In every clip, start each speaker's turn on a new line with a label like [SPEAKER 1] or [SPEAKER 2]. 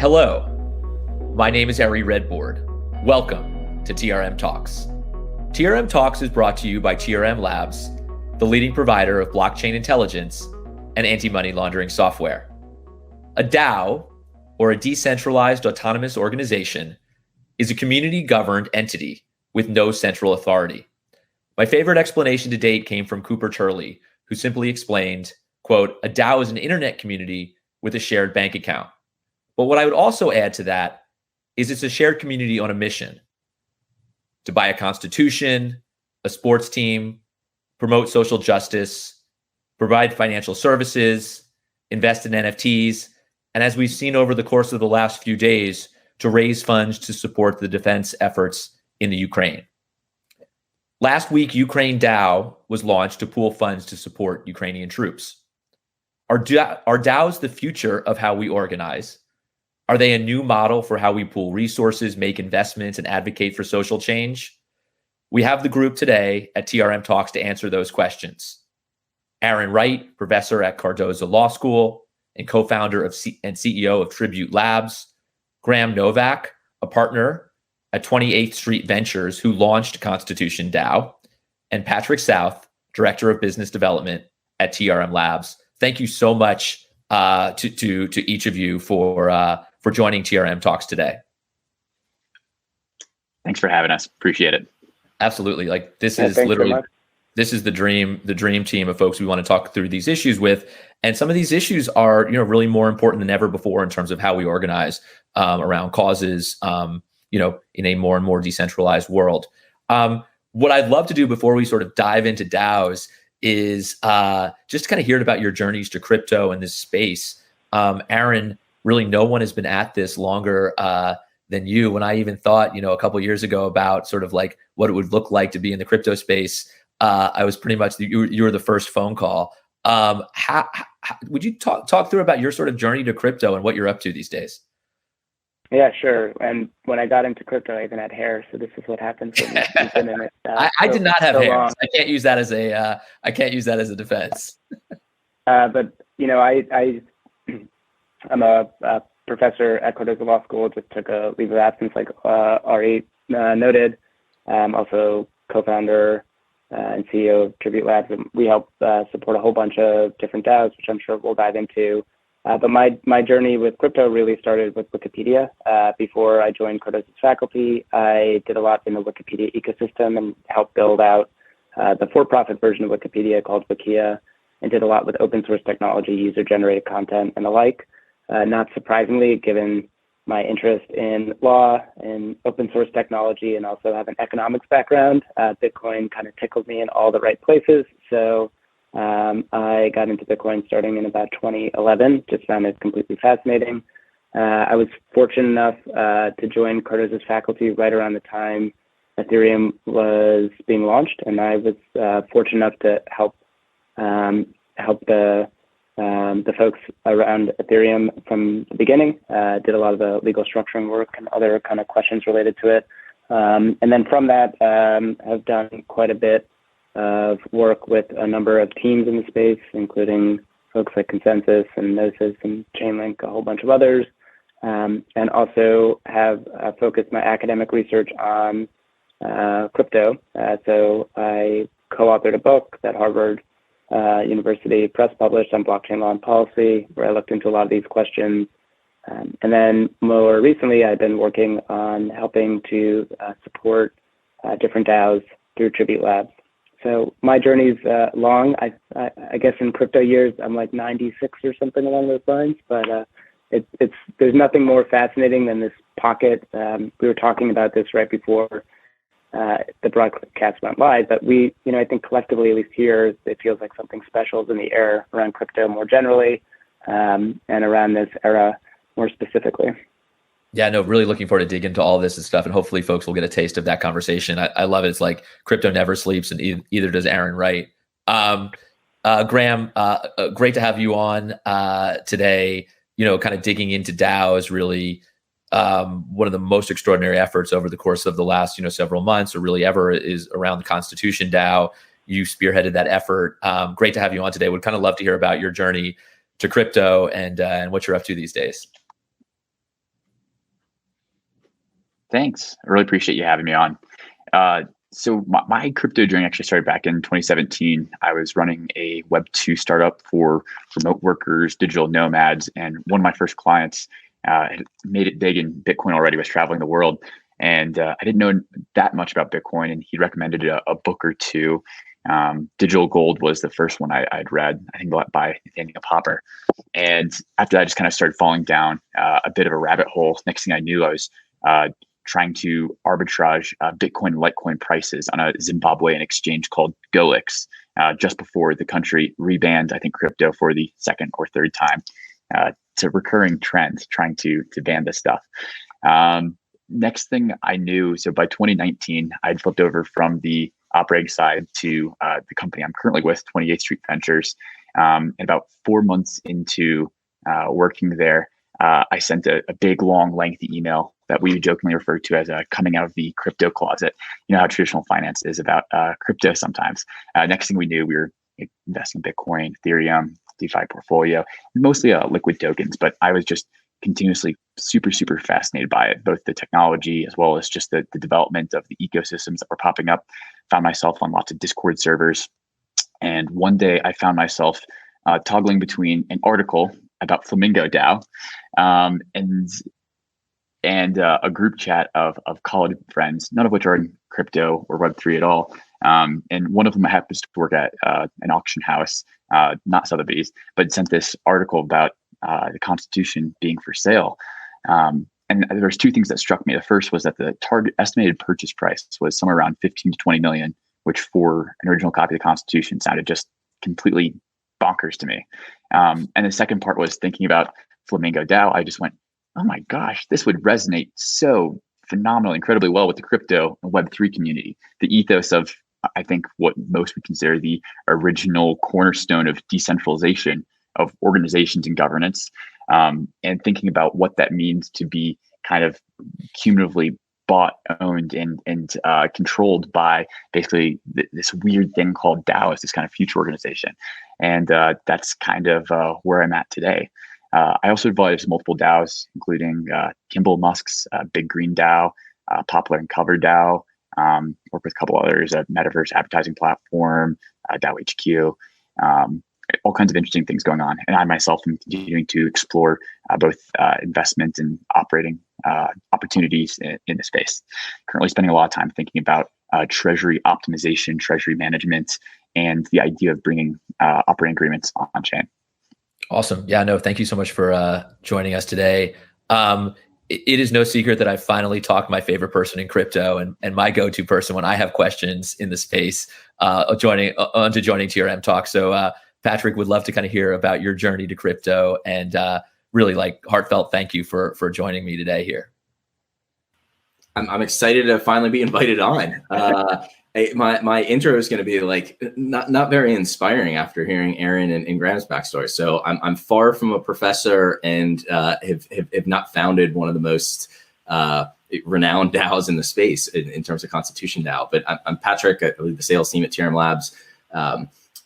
[SPEAKER 1] Hello, my name is Ari Redboard. Welcome to TRM Talks. TRM Talks is brought to you by TRM Labs, the leading provider of blockchain intelligence and anti-money laundering software. A DAO, or a Decentralized Autonomous Organization, is a community-governed entity with no central authority. My favorite explanation to date came from Cooper Turley, who simply explained, quote, a DAO is an internet community with a shared bank account. But what I would also add to that is it's a shared community on a mission to buy a constitution, a sports team, promote social justice, provide financial services, invest in NFTs, and as we've seen over the course of the last few days, to raise funds to support the defense efforts in the Ukraine. Last week, Ukraine DAO was launched to pool funds to support Ukrainian troops. Are DAOs the future of how we organize? Are they a new model for how we pool resources, make investments, and advocate for social change? We have the group today at TRM Talks to answer those questions. Aaron Wright, professor at Cardozo Law School and co-founder and CEO of Tribute Labs. Graham Novak, a partner at 28th Street Ventures, who launched Constitution DAO. And Patrick South, director of business development at TRM Labs. Thank you so much to each of you for joining TRM Talks today.
[SPEAKER 2] Thanks for having us. Appreciate it.
[SPEAKER 1] Absolutely. Like this is literally, this is the dream team of folks we want to talk through these issues with. And some of these issues are, really more important than ever before in terms of how we organize around causes, in a more and more decentralized world. What I'd love to do before we sort of dive into DAOs is just kind of hear about your journeys to crypto and this space. Aaron, really no one has been at this longer than you. When I even thought, a couple of years ago about sort of like what it would look like to be in the crypto space, I was pretty much, you were the first phone call. How would you talk through about your sort of journey to crypto and what you're up to these days?
[SPEAKER 3] Yeah, sure. And when I got into crypto, I even had hair. So this is what happens when you've been in it.
[SPEAKER 1] I did not have hair. So I can't use that as a defense.
[SPEAKER 3] But I'm a professor at Cardozo Law School. Just took a leave of absence, like Ari noted. Also co-founder and CEO of Tribute Labs. And we help support a whole bunch of different DAOs, which I'm sure we'll dive into. But my journey with crypto really started with Wikipedia. Before I joined Cardozo's faculty, I did a lot in the Wikipedia ecosystem and helped build out the for-profit version of Wikipedia called Wikia, and did a lot with open source technology, user-generated content, and the like. Not surprisingly, given my interest in law and open source technology, and also have an economics background, Bitcoin kind of tickled me in all the right places. So I got into Bitcoin starting in about 2011, just found it completely fascinating. I was fortunate enough to join Cardozo's faculty right around the time Ethereum was being launched, and I was fortunate enough to help the folks around Ethereum from the beginning. Did a lot of the legal structuring work and other kind of questions related to it. And then from that, have done quite a bit of work with a number of teams in the space, including folks like Consensus and Gnosis and Chainlink, a whole bunch of others. And also have focused my academic research on crypto. So I co-authored a book that Harvard University Press published on blockchain law and policy, where I looked into a lot of these questions. And then more recently, I've been working on helping to support different DAOs through Tribute Labs. So my journey's long. I guess in crypto years, I'm like 96 or something along those lines, but there's nothing more fascinating than this pocket. We were talking about this right before the broadcast went live, but I think collectively, at least here, it feels like something special is in the air around crypto more generally, and around this era more specifically.
[SPEAKER 1] Yeah, no, really looking forward to dig into all this and stuff, and hopefully folks will get a taste of that conversation. I love it. It's like crypto never sleeps, and either does Aaron Wright. Graham, great to have you on today. Kind of digging into DAOs, really one of the most extraordinary efforts over the course of the last several months, or really ever, is around the Constitution DAO. You spearheaded that effort. Great to have you on today. Would kind of love to hear about your journey to crypto and what you're up to these days.
[SPEAKER 2] Thanks. I really appreciate you having me on. So my crypto journey actually started back in 2017. I was running a Web2 startup for remote workers, digital nomads, and one of my first clients had made it big in Bitcoin already, was traveling the world. And I didn't know that much about Bitcoin, and he recommended a book or two. Digital Gold was the first one I'd read, I think by Nathaniel Popper. And after that, I just kind of started falling down a bit of a rabbit hole. Next thing I knew, I was trying to arbitrage Bitcoin and Litecoin prices on a Zimbabwean exchange called Golix, just before the country rebanned, I think, crypto for the second or third time. It's a recurring trend, trying to ban this stuff. Next thing I knew, so by 2019, I'd flipped over from the operating side to the company I'm currently with, 28th Street Ventures. And about 4 months into working there, I sent a big, long, lengthy email that we jokingly refer to as coming out of the crypto closet. You know how traditional finance is about crypto sometimes. Next thing we knew, we were investing in Bitcoin, Ethereum, DeFi portfolio, mostly liquid tokens. But I was just continuously super, super fascinated by it, both the technology as well as just the development of the ecosystems that were popping up. Found myself on lots of Discord servers. And one day I found myself toggling between an article about Flamingo DAO and a group chat of college friends, none of which are in crypto or Web3 at all. And one of them happens to work at an auction house, not Sotheby's, but sent this article about the Constitution being for sale. And there's two things that struck me. The first was that the target estimated purchase price was somewhere around 15 to 20 million, which for an original copy of the Constitution sounded just completely bonkers to me. And the second part was thinking about Flamingo DAO. I just went, oh my gosh, this would resonate so phenomenally, incredibly well with the crypto and Web3 community. The ethos of, I think, what most would consider the original cornerstone of decentralization of organizations and governance, and thinking about what that means to be kind of cumulatively bought, owned, and controlled by basically this weird thing called DAOs, this kind of future organization. And that's kind of where I'm at today. I also advise multiple DAOs, including Kimball Musk's Big Green DAO, Popular and Cover DAO, work with a couple others, a metaverse advertising platform, DAO HQ, all kinds of interesting things going on. And I myself am continuing to explore both investment and operating opportunities in the space. Currently spending a lot of time thinking about treasury optimization, treasury management, and the idea of bringing operating agreements on chain.
[SPEAKER 1] Awesome. Yeah, no, thank you so much for joining us today. It is no secret that I finally talked my favorite person in crypto and my go-to person when I have questions in the space joining TRM Talk. So Patrick, would love to kind of hear about your journey to crypto and really heartfelt thank you for joining me today here.
[SPEAKER 4] I'm excited to finally be invited on. My intro is going to be not very inspiring after hearing Aaron and Graham's backstory. So I'm far from a professor and have not founded one of the most renowned DAOs in the space in terms of Constitution DAO. But I'm Patrick. I lead the sales team at TRM Labs.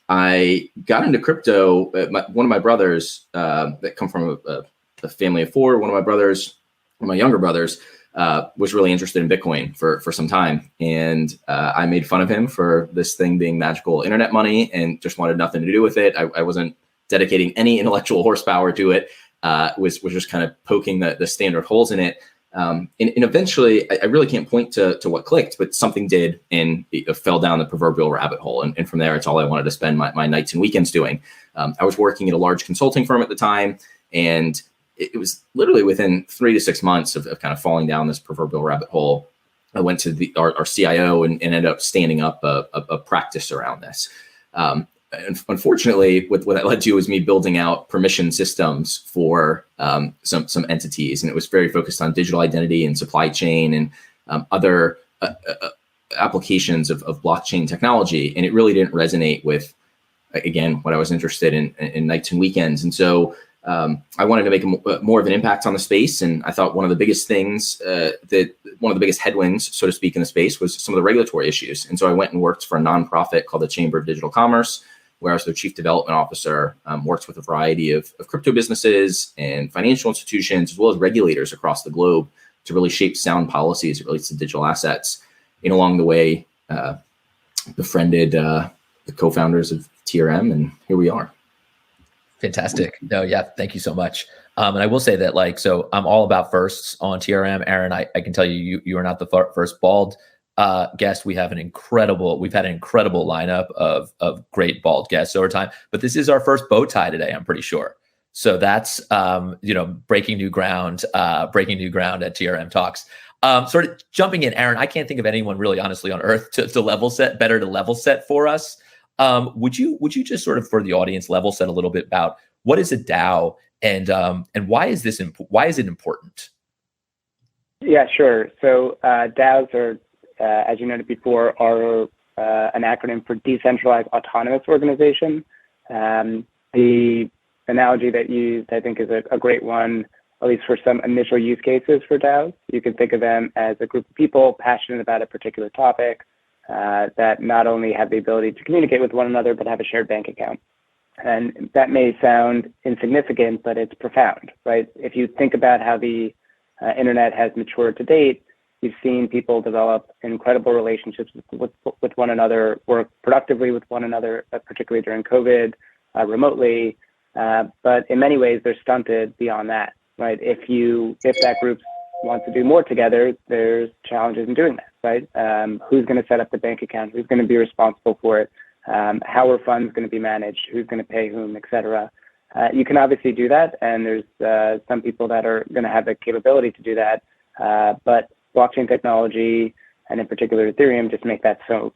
[SPEAKER 4] I got into crypto. One of my brothers that come from a family of four. One of my younger brothers, was really interested in Bitcoin for some time. And I made fun of him for this thing being magical internet money and just wanted nothing to do with it. I wasn't dedicating any intellectual horsepower to it, was just kind of poking the standard holes in it. And eventually, I really can't point to what clicked, but something did, and it fell down the proverbial rabbit hole. And from there, it's all I wanted to spend my nights and weekends doing. I was working at a large consulting firm at the time, and it was literally within 3 to 6 months of kind of falling down this proverbial rabbit hole. I went to our CIO and ended up standing up a practice around this. Unfortunately, what that led to was me building out permission systems for some entities, and it was very focused on digital identity and supply chain and other applications of blockchain technology. And it really didn't resonate with, again, what I was interested in nights and weekends. And so I wanted to make more of an impact on the space. And I thought one of the biggest things one of the biggest headwinds, so to speak, in the space was some of the regulatory issues. And so I went and worked for a nonprofit called the Chamber of Digital Commerce, where I was their chief development officer, worked with a variety of crypto businesses and financial institutions, as well as regulators across the globe to really shape sound policy as it relates to digital assets. And along the way, befriended the co-founders of TRM, and here we are.
[SPEAKER 1] Fantastic. No, yeah, thank you so much. And I will say that, like, so I'm all about firsts on TRM. Aaron, I can tell you are not the first bald guest. We've had an incredible lineup of great bald guests over time, but this is our first bow tie today, I'm pretty sure. So that's breaking new ground at TRM Talks. Sort of jumping in, Aaron, I can't think of anyone really, honestly, on earth to level set for us. Would you just sort of, for the audience, level set a little bit about what is a DAO and why is it important?
[SPEAKER 3] Yeah, sure. So DAOs are, as you noted before, are an acronym for Decentralized Autonomous Organization. The analogy that you used, I think, is a great one, at least for some initial use cases for DAOs. You can think of them as a group of people passionate about a particular topic that not only have the ability to communicate with one another, but have a shared bank account. And that may sound insignificant, but it's profound, right? If you think about how the internet has matured to date, you've seen people develop incredible relationships with one another, work productively with one another, particularly during COVID, remotely. But in many ways, they're stunted beyond that, right? If that group wants to do more together, there's challenges in doing that, right? Who's going to set up the bank account? Who's going to be responsible for it? How are funds going to be managed? Who's going to pay whom, et cetera? You can obviously do that, and there's some people that are going to have the capability to do that. But blockchain technology, and in particular Ethereum, just make that so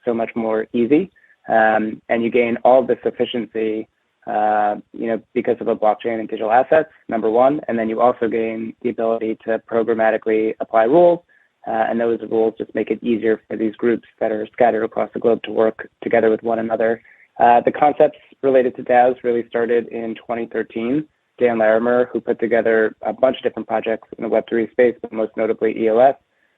[SPEAKER 3] much more easy. And you gain all this efficiency, because of a blockchain and digital assets, number one. And then you also gain the ability to programmatically apply rules. And those rules just make it easier for these groups that are scattered across the globe to work together with one another. The concepts related to DAOs really started in 2013. Dan Larimer, who put together a bunch of different projects in the Web3 space, but most notably EOS,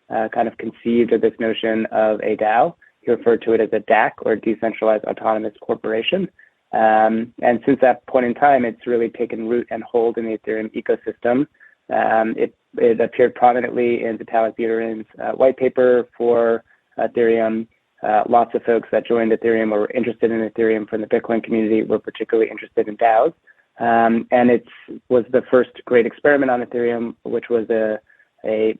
[SPEAKER 3] kind of conceived of this notion of a DAO. He referred to it as a DAC, or Decentralized Autonomous Corporation. And since that point in time, it's really taken root and hold in the Ethereum ecosystem. It appeared prominently in Vitalik Buterin's white paper for Ethereum. Lots of folks that joined Ethereum or were interested in Ethereum from the Bitcoin community were particularly interested in DAOs. And it was the first great experiment on Ethereum, which was a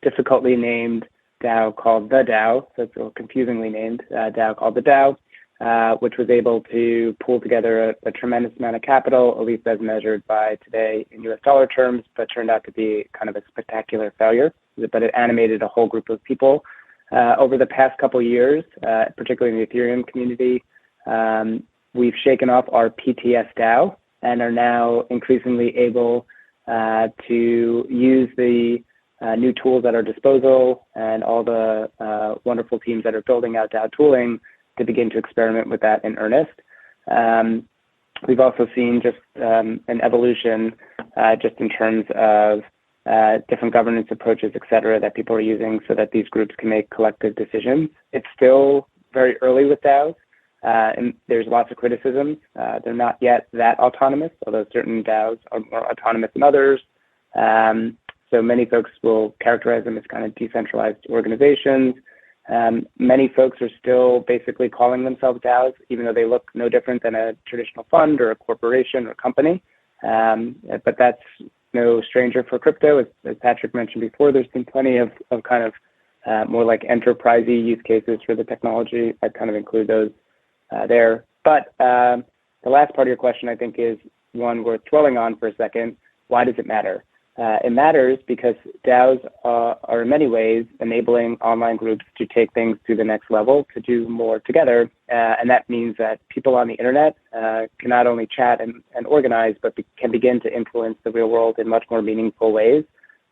[SPEAKER 3] difficultly named DAO called the DAO. So it's a little confusingly named DAO called the DAO. Which was able to pull together a tremendous amount of capital, at least as measured by today in US dollar terms, but turned out to be kind of a spectacular failure. But it animated a whole group of people. Over the past couple of years, particularly in the Ethereum community, we've shaken off our PTS DAO and are now increasingly able to use the new tools at our disposal and all the wonderful teams that are building out DAO tooling to begin to experiment with that in earnest. We've also seen just an evolution just in terms of different governance approaches, et cetera, that people are using so that these groups can make collective decisions. It's still very early with DAOs, and there's lots of criticisms. They're not yet that autonomous, although certain DAOs are more autonomous than others. So many folks will characterize them as kind of decentralized organizations. Many folks are still basically calling themselves DAOs, even though they look no different than a traditional fund or a corporation or company. But that's no stranger for crypto. As Patrick mentioned before, there's been plenty of kind of more like enterprisey use cases for the technology. I'd kind of include those there. But the last part of your question, I think, is one worth dwelling on for a second. Why does it matter? It matters because DAOs are in many ways enabling online groups to take things to the next level, to do more together. And that means that people on the internet can not only chat and organize, but can begin to influence the real world in much more meaningful ways.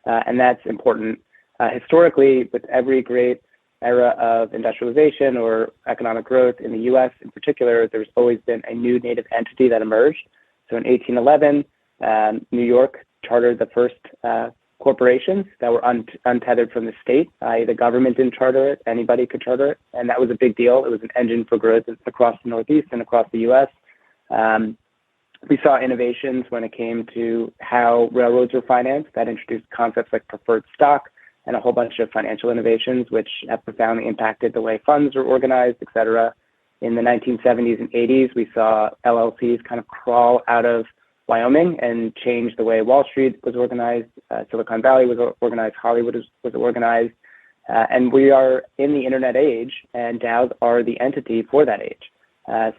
[SPEAKER 3] And that's important. Historically, with every great era of industrialization or economic growth in the US in particular, there's always been a new native entity that emerged. So in 1811, New York chartered the first corporations that were untethered from the state, i.e. the government didn't charter it, anybody could charter it, and that was a big deal. It was an engine for growth across the Northeast and across the U.S. We saw innovations when it came to how railroads were financed that introduced concepts like preferred stock and a whole bunch of financial innovations, which have profoundly impacted the way funds are organized, et cetera. In the 1970s and 80s, we saw LLCs kind of crawl out of Wyoming and change the way Wall Street was organized, Silicon Valley was organized, Hollywood was organized. And we are in the internet age, and DAOs are the entity for that age.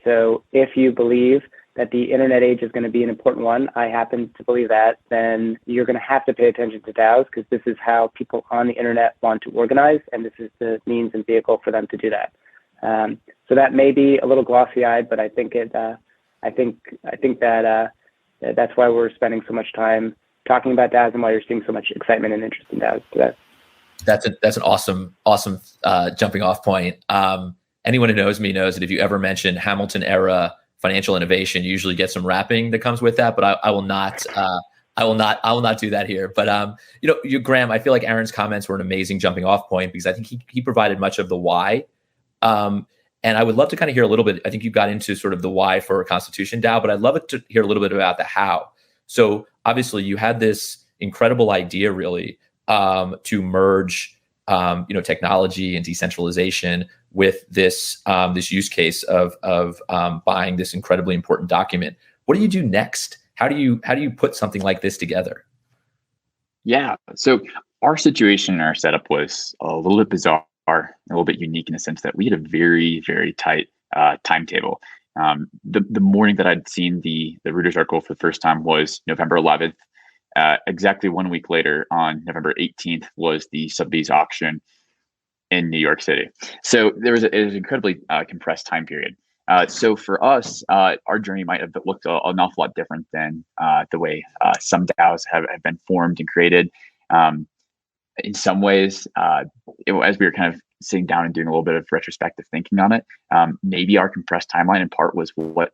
[SPEAKER 3] So if you believe that the internet age is going to be an important one, I happen to believe that, then you're going to have to pay attention to DAOs, because this is how people on the internet want to organize, and this is the means and vehicle for them to do that. So that may be a little glossy-eyed, but I think that that's why we're spending so much time talking about DAOs and why you're seeing so much excitement and interest in DAOs today.
[SPEAKER 1] That's an awesome jumping off point. Anyone who knows me knows that if you ever mention Hamilton era financial innovation, you usually get some rapping that comes with that, but I will not do that here. But Graham, I feel like Aaron's comments were an amazing jumping off point, because I think he provided much of the why. And I would love to kind of hear a little bit. I think you got into sort of the why for Constitution DAO, but I'd love to hear a little bit about the how. So obviously you had this incredible idea really to merge technology and decentralization with this use case of buying this incredibly important document. What do you do next? How do you put something like this together?
[SPEAKER 2] Yeah. So our situation and our setup was a little bit bizarre, a little bit unique in the sense that we had a very, very tight timetable. The morning that I'd seen the Reuters article for the first time was November 11th. Exactly 1 week later, on November 18th, was the Sotheby's auction in New York City. So it was an incredibly compressed time period. So for us, our journey might have looked an awful lot different than the way some DAOs have been formed and created. In some ways, as we were kind of sitting down and doing a little bit of retrospective thinking on it, maybe our compressed timeline in part was what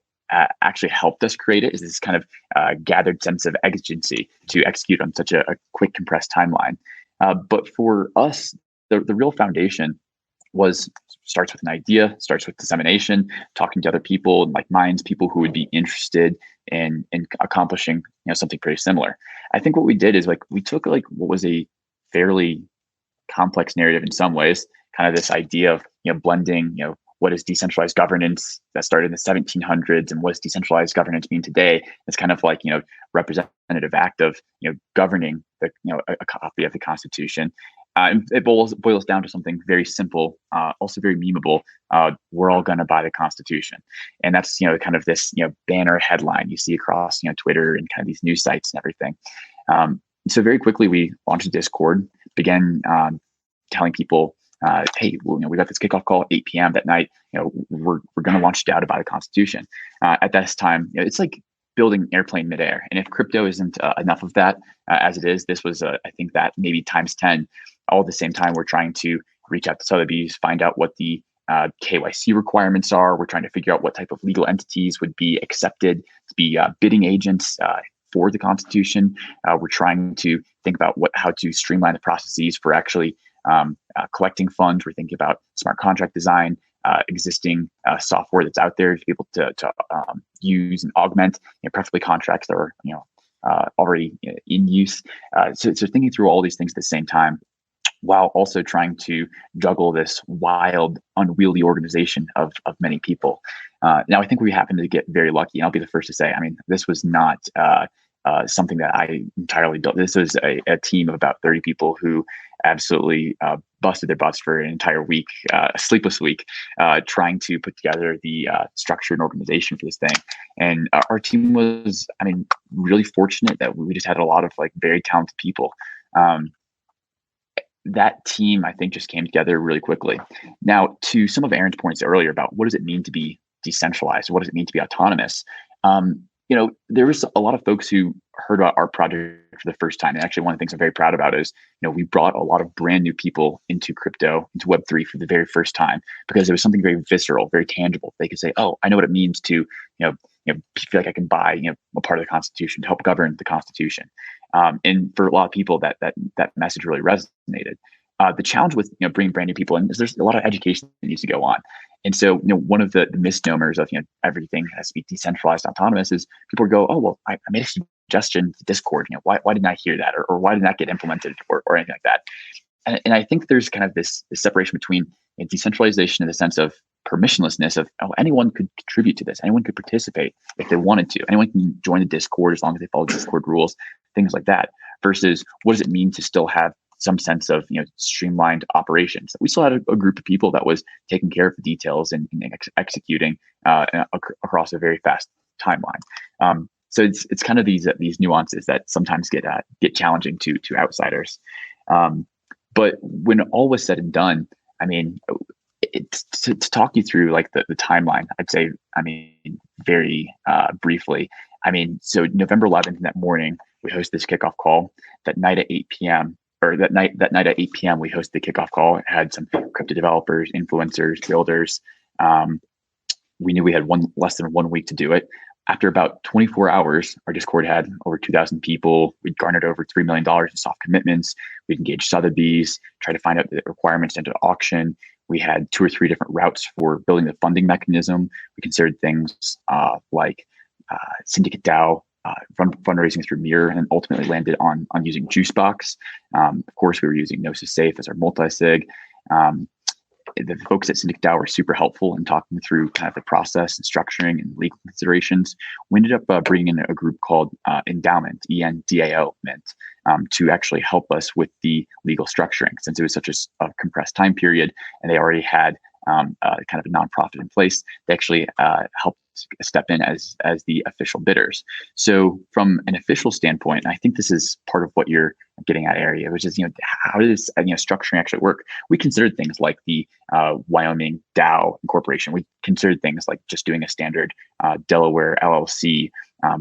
[SPEAKER 2] actually helped us create it, is this kind of gathered sense of exigency to execute on such a quick compressed timeline. But for us, the real foundation starts with an idea, starts with dissemination, talking to other people, like minds, people who would be interested in accomplishing something pretty similar. I think what we did is we took what was a fairly complex narrative in some ways, kind of this idea of blending what is decentralized governance that started in the 1700s and what does decentralized governance mean today. It's kind of representative act of governing a copy of the Constitution. It boils down to something very simple, also very memeable. We're all going to buy the Constitution, and that's kind of this banner headline you see across Twitter and kind of these news sites and everything. So very quickly we launched a Discord, began telling people, hey, we got this kickoff call at 8 p.m. that night. We're going to launch DAO to buy the Constitution. At this time, it's like building airplane midair, and if crypto isn't enough of that as it is, this was I think that maybe times 10. All at the same time, we're trying to reach out to Sotheby's, find out what the KYC requirements are. We're trying to figure out what type of legal entities would be accepted to be bidding agents for the Constitution. We're trying to think about how to streamline the processes for actually collecting funds. We're thinking about smart contract design, existing software that's out there to be able to use and augment, preferably contracts that are already in use. So thinking through all these things at the same time, while also trying to juggle this wild, unwieldy organization of many people. Now, I think we happened to get very lucky, and I'll be the first to say, this was not something that I entirely built. This was a team of about 30 people who absolutely busted their butts for an entire week, a sleepless week, trying to put together the structure and organization for this thing. And our team was, really fortunate that we just had a lot of very talented people. That team, I think, just came together really quickly. Now, to some of Aaron's points earlier about what does it mean to be decentralized? What does it mean to be autonomous? There was a lot of folks who heard about our project for the first time. And actually, one of the things I'm very proud about is, we brought a lot of brand new people into crypto, into Web3 for the very first time, because there was something very visceral, very tangible. They could say, oh, I know what it means to, feel like I can buy, a part of the Constitution to help govern the Constitution. And for a lot of people, that message really resonated. The challenge with bringing brand new people in is there's a lot of education that needs to go on. And so, one of the misnomers of everything has to be decentralized autonomous is people go, oh well, I made a suggestion to Discord. Why didn't I hear that, or why didn't that get implemented, or anything like that? And I think there's kind of this separation between decentralization in the sense of permissionlessness of anyone could contribute to this, anyone could participate if they wanted to, anyone can join the Discord as long as they follow Discord rules, things like that. Versus, what does it mean to still have some sense of streamlined operations? We still had a group of people that was taking care of the details and executing across a very fast timeline. So it's kind of these nuances that sometimes get challenging to outsiders. But when all was said and done, I mean, to talk you through like the timeline, I'd say, very briefly. So November 11th, that morning, we hosted this kickoff call. That night at 8 p.m. That night at 8 p.m. we hosted the kickoff call. It had some crypto developers, influencers, builders. We knew we had less than 1 week to do it. After about 24 hours, our Discord had over 2,000 people. We'd garnered over $3 million in soft commitments. We'd engaged Sotheby's, tried to find out the requirements to enter the auction. We had 2 or 3 different routes for building the funding mechanism. We considered things like Syndicate DAO, fundraising through Mirror, and then ultimately landed on using Juicebox. Of course, we were using Gnosis Safe as our multi-sig. The folks at Syndicate DAO were super helpful in talking through kind of the process and structuring and legal considerations. We ended up bringing in a group called Endowment, ENDAO, to actually help us with the legal structuring, since it was such a compressed time period and they already had kind of a nonprofit in place. They actually helped step in as the official bidders. So from an official standpoint, I think this is part of what you're getting at, area, which is how does structuring actually work? We considered things like the Wyoming DAO incorporation. We considered things like just doing a standard Delaware LLC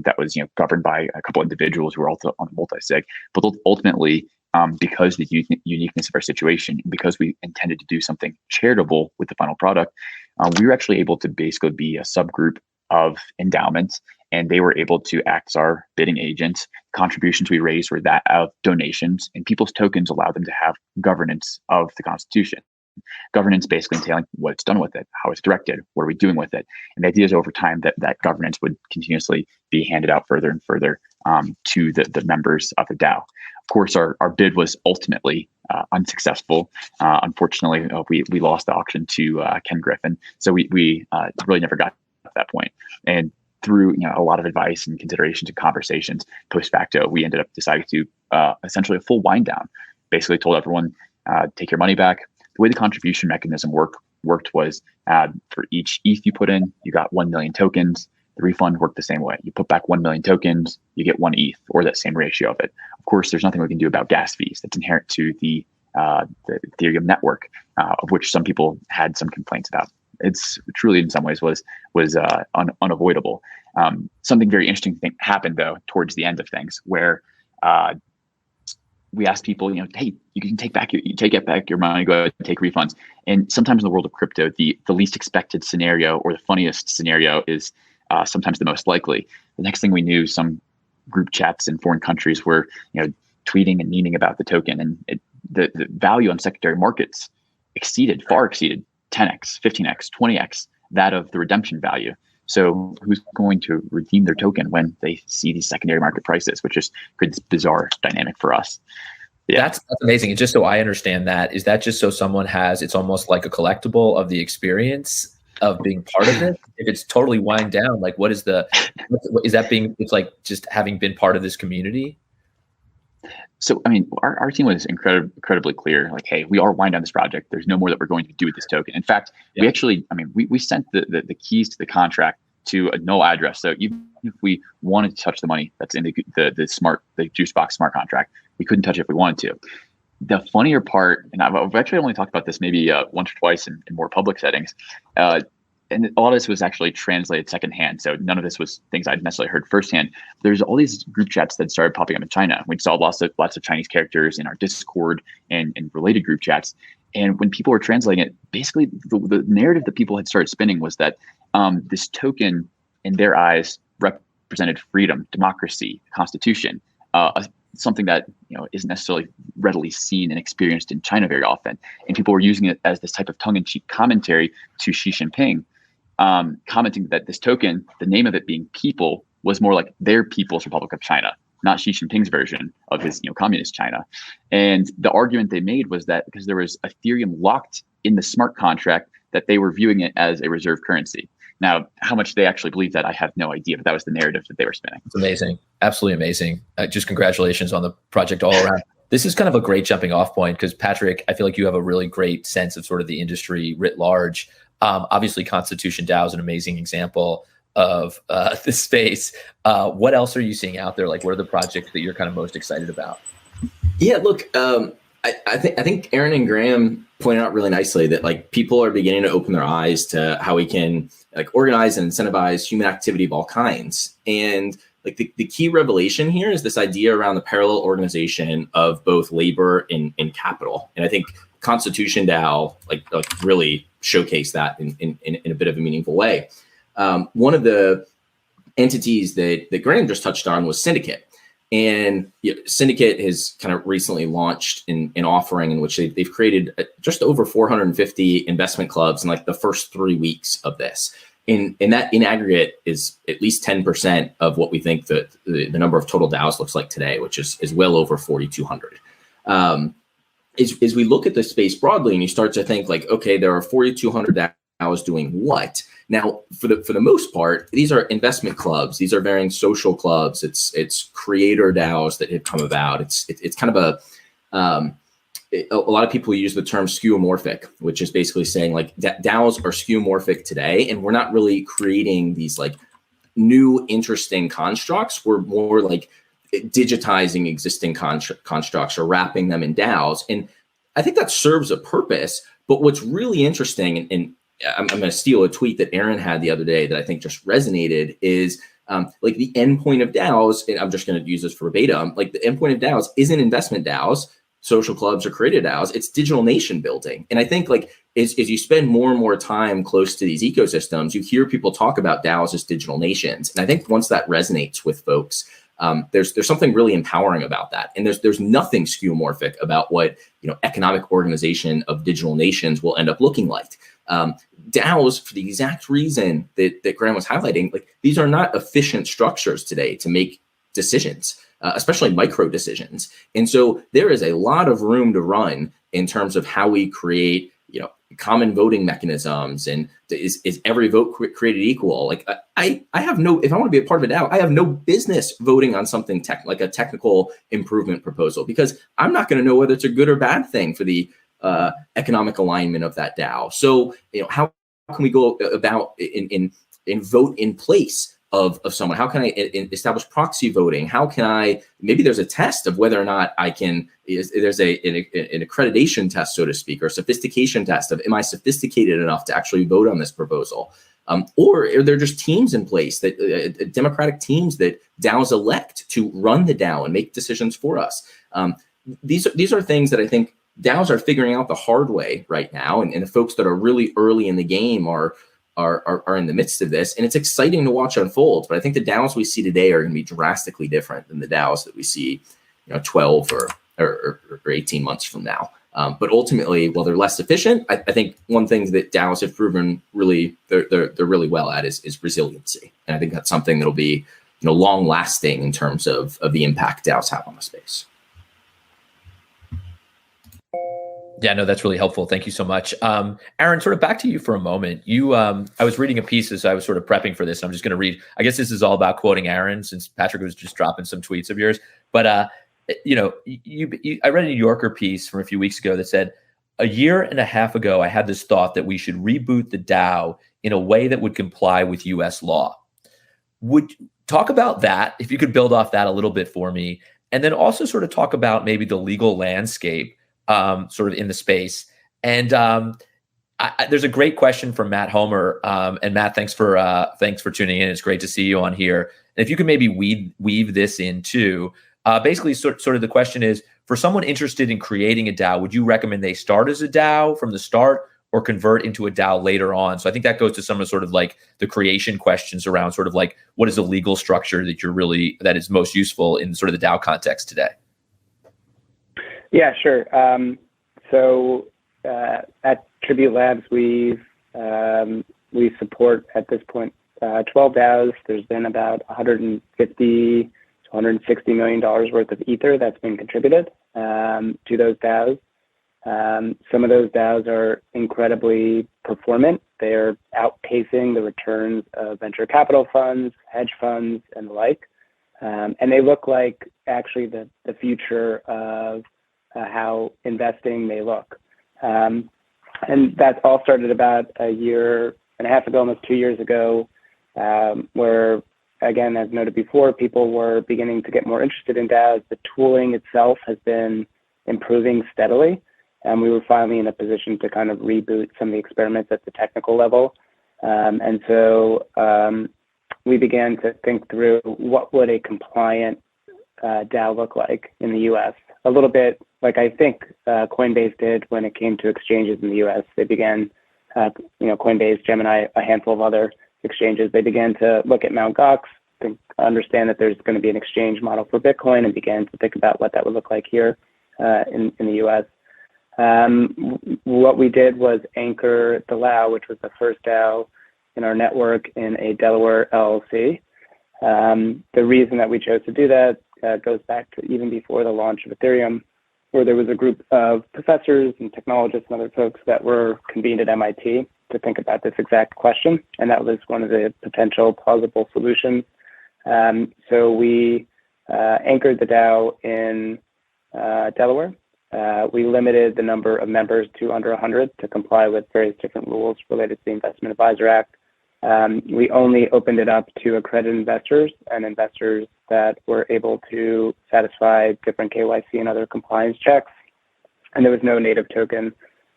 [SPEAKER 2] that was governed by a couple individuals who were also on the multi-sig. But ultimately, because the uniqueness of our situation, because we intended to do something charitable with the final product, we were actually able to basically be a subgroup of Endowment, and they were able to act as our bidding agents. Contributions we raised were that of donations, and people's tokens allowed them to have governance of the Constitution. Governance basically entailing what it's done with it, how it's directed, what are we doing with it. And the idea is over time that governance would continuously be handed out further and further to the members of the DAO. Of course, our bid was ultimately unsuccessful. Unfortunately, we lost the auction to Ken Griffin. So we really never got to that point. And through a lot of advice and considerations and conversations post facto, we ended up deciding to essentially a full wind down. Basically told everyone, take your money back. The way the contribution mechanism worked was for each ETH you put in, you got 1 million tokens. The refund worked the same way. You put back 1 million tokens, you get 1 ETH, or that same ratio of it. Of course, there's nothing we can do about gas fees. That's inherent to the Ethereum network, of which some people had some complaints about. It's truly, in some ways, was unavoidable. Something very interesting happened though towards the end of things, where we asked people, hey, you can take back your money, go ahead and take refunds. And sometimes in the world of crypto, the least expected scenario or the funniest scenario is sometimes the most likely. The next thing we knew, some group chats in foreign countries were, tweeting and memeing about the token, and the value on secondary markets far exceeded 10x, 15x, 20x that of the redemption value. So who's going to redeem their token when they see these secondary market prices, which just creates this bizarre dynamic for us. Yeah.
[SPEAKER 1] That's amazing. And just so I understand that, is that just so someone it's almost like a collectible of the experience of being part of it? If it's totally wind down, like it's like just having been part of this community?
[SPEAKER 2] So, our team was incredibly clear, like, hey, we are wind down this project. There's no more that we're going to do with this token. In fact, we actually, we sent the keys to the contract to a null address. So even if we wanted to touch the money that's in the Juicebox smart contract, we couldn't touch it if we wanted to. The funnier part, and I've actually only talked about this maybe once or twice in more public settings, and all this was actually translated secondhand. So none of this was things I'd necessarily heard firsthand. There's all these group chats that started popping up in China. We saw lots of Chinese characters in our Discord and related group chats. And when people were translating it, basically the narrative that people had started spinning was that this token, in their eyes, represented freedom, democracy, Constitution, something that isn't necessarily readily seen and experienced in China very often. And people were using it as this type of tongue-in-cheek commentary to Xi Jinping, commenting that this token, the name of it being People, was more like their People's Republic of China, not Xi Jinping's version of his communist China. And the argument they made was that because there was Ethereum locked in the smart contract, that they were viewing it as a reserve currency. Now, how much they actually believe that, I have no idea, but that was the narrative that they were spinning.
[SPEAKER 1] It's amazing. Absolutely amazing. Just congratulations on the project all around. This is kind of a great jumping off point because, Patrick, I feel like you have a really great sense of sort of the industry writ large. Obviously, Constitution DAO is an amazing example of this space. What else are you seeing out there? Like, what are the projects that you're kind of most excited about?
[SPEAKER 4] Yeah, look, I think Aaron and Graham pointed out really nicely that like people are beginning to open their eyes to how we can like organize and incentivize human activity of all kinds. And like the key revelation here is this idea around the parallel organization of both labor and capital. And I think Constitution DAO like really showcased that in a bit of a meaningful way. One of the entities that Graham just touched on was Syndicate. And Syndicate has kind of recently launched an offering in which they've created just over 450 investment clubs in like the first 3 weeks of this. And that in aggregate is at least 10% of what we think that the number of total DAOs looks like today, which is well over 4,200. As we look at the space broadly and you start to think like, okay, there are 4,200 DAOs doing what? Now, for the most part, these are investment clubs. These are varying social clubs. It's creator DAOs that have come about. It's kind of a lot of people use the term skeuomorphic, which is basically saying like DAOs are skeuomorphic today, and we're not really creating these like new interesting constructs. We're more like digitizing existing constructs or wrapping them in DAOs, and I think that serves a purpose. But what's really interesting, and I'm going to steal a tweet that Aaron had the other day that I think just resonated, is like the endpoint of DAOs, and I'm just going to use this verbatim, like the endpoint of DAOs isn't investment DAOs, social clubs, or creator DAOs, it's digital nation building. And I think like as you spend more and more time close to these ecosystems, you hear people talk about DAOs as digital nations. And I think once that resonates with folks, there's something really empowering about that. And there's nothing skeuomorphic about what economic organization of digital nations will end up looking like. DAOs, for the exact reason that Graham was highlighting, like these are not efficient structures today to make decisions, especially micro decisions. And so there is a lot of room to run in terms of how we create, common voting mechanisms, and is every vote created equal? Like I have no, if I want to be a part of a DAO, I have no business voting on something like a technical improvement proposal, because I'm not going to know whether it's a good or bad thing for the economic alignment of that DAO. So, how can we go about in vote in place of someone? How can I establish proxy voting? How can I, maybe there's a test of whether or not I can, there's an accreditation test, so to speak, or a sophistication test of, am I sophisticated enough to actually vote on this proposal? Or are there just teams in place that democratic teams that DAOs elect to run the DAO and make decisions for us? These are things that I think DAOs are figuring out the hard way right now, and the folks that are really early in the game are in the midst of this, and it's exciting to watch unfold. But I think the DAOs we see today are going to be drastically different than the DAOs that we see, 12 or 18 months from now. But ultimately, while they're less efficient, I think one thing that DAOs have proven really they're really well at is resiliency, and I think that's something that'll be long lasting in terms of the impact DAOs have on the space.
[SPEAKER 1] Yeah, no, that's really helpful. Thank you so much. Aaron, sort of back to you for a moment. I was reading a piece as I was sort of prepping for this. And I'm just going to read, I guess this is all about quoting Aaron, since Patrick was just dropping some tweets of yours. But, I read a New Yorker piece from a few weeks ago that said, a year and a half ago, I had this thought that we should reboot the DAO in a way that would comply with US law. Would talk about that, if you could build off that a little bit for me, and then also sort of talk about maybe the legal landscape sort of in the space. And there's a great question from Matt Homer. And Matt, thanks for tuning in. It's great to see you on here. And if you could maybe weave this in too, basically sort of the question is, for someone interested in creating a DAO, would you recommend they start as a DAO from the start or convert into a DAO later on? So I think that goes to some of sort of like the creation questions around sort of like, what is the legal structure that that is most useful in sort of the DAO context today?
[SPEAKER 3] Yeah, sure. So at Tribute Labs, we support at this point 12 DAOs. There's been about 150 to 160 million dollars worth of ether that's been contributed to those DAOs. Some of those DAOs are incredibly performant. They're outpacing the returns of venture capital funds, hedge funds, and the like. And they look like actually the future of how investing may look. And that all started about a year and a half ago, almost 2 years ago, where, again, as noted before, people were beginning to get more interested in DAOs. The tooling itself has been improving steadily. And we were finally in a position to kind of reboot some of the experiments at the technical level. And so we began to think through what would a compliant DAO look like in the US. A little bit like I think Coinbase did when it came to exchanges in the US. They began, Coinbase, Gemini, a handful of other exchanges. They began to look at Mt. Gox, understand that there's going to be an exchange model for Bitcoin, and began to think about what that would look like here in the US. What we did was anchor the DAO, which was the first DAO in our network, in a Delaware LLC. The reason that we chose to do that goes back to even before the launch of Ethereum, where there was a group of professors and technologists and other folks that were convened at MIT to think about this exact question. And that was one of the potential plausible solutions. So we anchored the DAO in Delaware. We limited the number of members to under 100 to comply with various different rules related to the Investment Advisor Act. We only opened it up to accredited investors and investors that were able to satisfy different KYC and other compliance checks. And there was no native token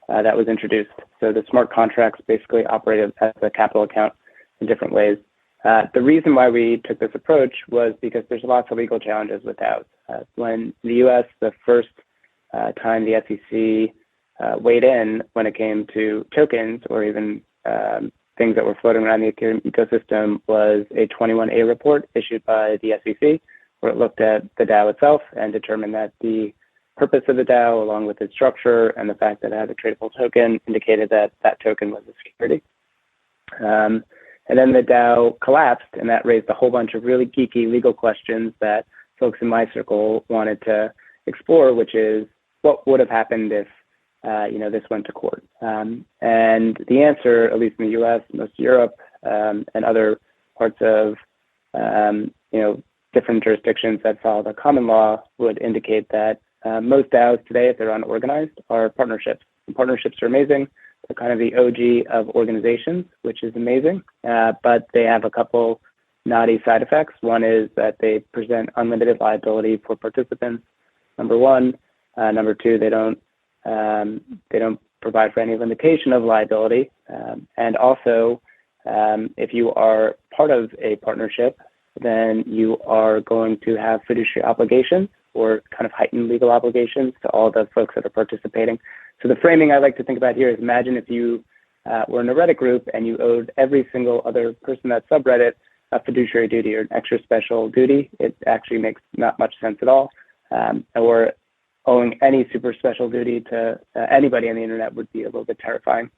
[SPEAKER 3] that was introduced. So the smart contracts basically operated as a capital account in different ways. The reason why we took this approach was because there's lots of legal challenges with DAOs. When the US, the first time the SEC weighed in when it came to tokens or even things that were floating around the Ethereum ecosystem was a 21A report issued by the SEC, where it looked at the DAO itself and determined that the purpose of the DAO, along with its structure and the fact that it had a tradable token, indicated that that token was a security. And then the DAO collapsed, and that raised a whole bunch of really geeky legal questions that folks in my circle wanted to explore, which is what would have happened if this went to court. And the answer, at least in the US, most of Europe, and other parts of different jurisdictions that follow the common law, would indicate that most DAOs today, if they're unorganized, are partnerships. And partnerships are amazing. They're kind of the OG of organizations, which is amazing, but they have a couple naughty side effects. One is that they present unlimited liability for participants, number one. Number two, they don't provide for any limitation of liability. And also, if you are part of a partnership, then you are going to have fiduciary obligations or kind of heightened legal obligations to all the folks that are participating. So the framing I like to think about here is, imagine if you were in a Reddit group and you owed every single other person in that subreddit a fiduciary duty or an extra special duty. It actually makes not much sense at all. Or owing any super special duty to anybody on the internet would be a little bit terrifying.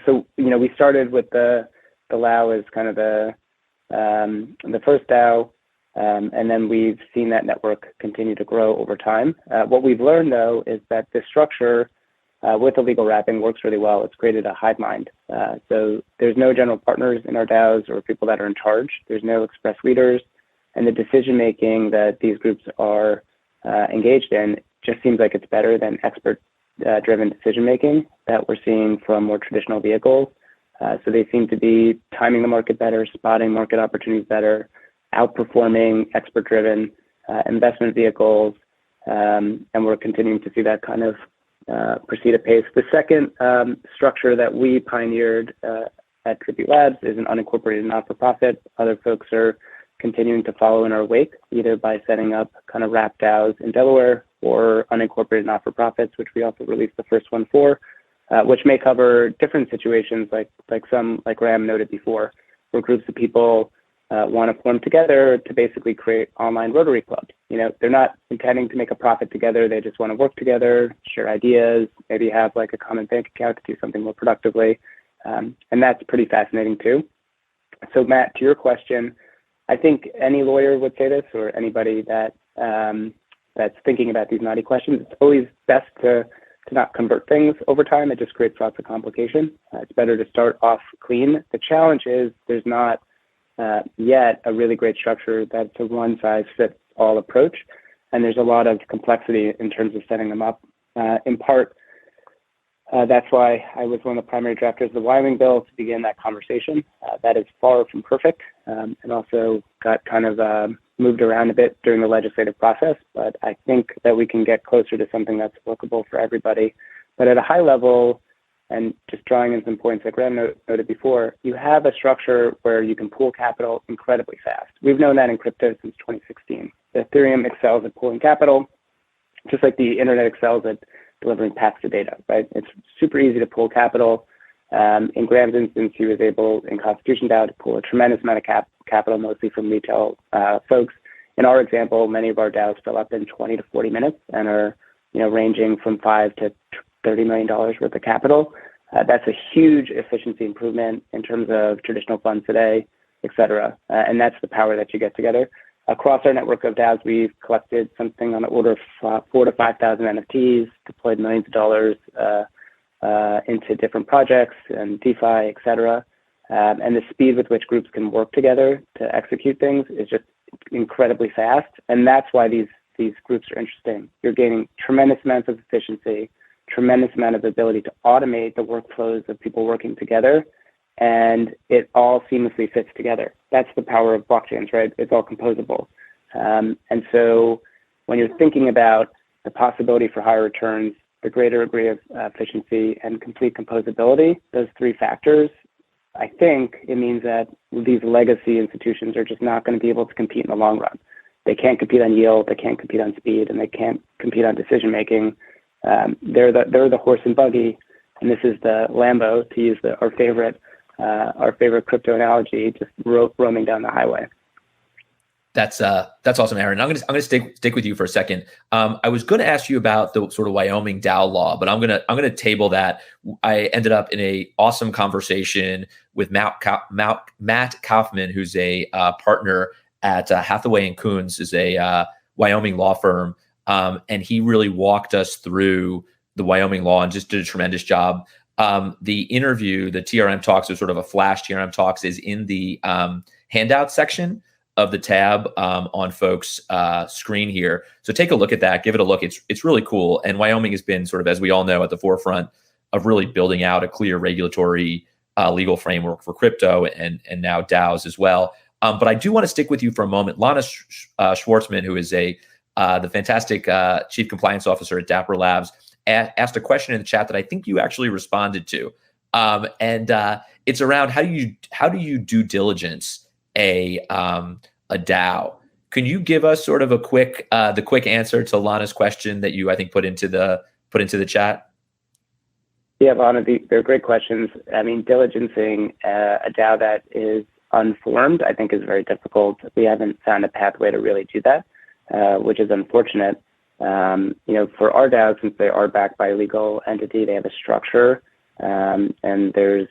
[SPEAKER 3] So we started with the DAO as kind of the first DAO, and then we've seen that network continue to grow over time. What we've learned, though, is that this structure with the legal wrapping works really well. It's created a hive mind. So there's no general partners in our DAOs or people that are in charge. There's no express leaders, and the decision making that these groups are engaged in just seems like it's better than expert-driven decision-making that we're seeing from more traditional vehicles. So they seem to be timing the market better, spotting market opportunities better, outperforming expert-driven investment vehicles, and we're continuing to see that kind of proceed at pace. The second structure that we pioneered at Tribute Labs is an unincorporated not-for-profit. Other folks are continuing to follow in our wake, either by setting up kind of wrap DAOs in Delaware or unincorporated not-for-profits, which we also released the first one for, which may cover different situations like Ram noted before, where groups of people want to form together to basically create online Rotary clubs. They're not intending to make a profit together. They just want to work together, share ideas, maybe have like a common bank account to do something more productively. And that's pretty fascinating too. So Matt, to your question, I think any lawyer would say this, or anybody that that's thinking about these naughty questions. It's always best to not convert things over time. It just creates lots of complication. It's better to start off clean. The challenge is there's not yet a really great structure that's a one-size-fits-all approach, and there's a lot of complexity in terms of setting them up. In part, that's why I was one of the primary drafters of the Wyoming bill to begin that conversation. That is far from perfect, and also got kind of moved around a bit during the legislative process, but I think that we can get closer to something that's workable for everybody. But at a high level, and just drawing in some points that Graham noted before, you have a structure where you can pool capital incredibly fast. We've known that in crypto since 2016. Ethereum excels at pooling capital, just like the internet excels at delivering paths to data, right? It's super easy to pool capital. In Graham's instance, he was able, in ConstitutionDAO, to pool a tremendous amount of capital, mostly from retail folks. In our example, many of our DAOs fill up in 20 to 40 minutes and are, ranging from $5 to $30 million worth of capital. That's a huge efficiency improvement in terms of traditional funds today, et cetera. And that's the power that you get together. Across our network of DAOs, we've collected something on the order of 4,000 to 5,000 NFTs, deployed millions of dollars into different projects and DeFi, et cetera. And the speed with which groups can work together to execute things is just incredibly fast. And that's why these groups are interesting. You're gaining tremendous amounts of efficiency, tremendous amount of ability to automate the workflows of people working together, and it all seamlessly fits together. That's the power of blockchains, right? It's all composable. And so when you're thinking about the possibility for higher returns, the greater degree of efficiency and complete composability, those three factors, I think it means that these legacy institutions are just not going to be able to compete in the long run. They can't compete on yield, they can't compete on speed, and they can't compete on decision making. They're the horse and buggy, and this is the Lambo, to use our favorite crypto analogy, just roaming down the highway.
[SPEAKER 1] That's awesome, Aaron. I'm gonna stick with you for a second. I was going to ask you about the sort of Wyoming DAO law, but I'm gonna table that. I ended up in a awesome conversation with Matt Kaufman, who's a partner at Hathaway and Coons, is a Wyoming law firm, and he really walked us through the Wyoming law and just did a tremendous job. The interview, the TRM Talks, or sort of a flash TRM Talks, is in the handout section of the tab on folks' screen here. So take a look at that, give it a look. It's really cool. And Wyoming has been sort of, as we all know, at the forefront of really building out a clear regulatory legal framework for crypto and now DAOs as well. But I do want to stick with you for a moment. Lana Schwartzman, who is the fantastic chief compliance officer at Dapper Labs, asked a question in the chat that I think you actually responded to. And it's around how do you due diligence a DAO? Can you give us sort of the quick answer to Lana's question that you, I think, put into the chat?
[SPEAKER 3] Yeah, Lana, they're great questions. I mean, diligencing a DAO that is unformed, I think, is very difficult. We haven't found a pathway to really do that, which is unfortunate. For our DAOs, since they are backed by a legal entity, they have a structure, and there's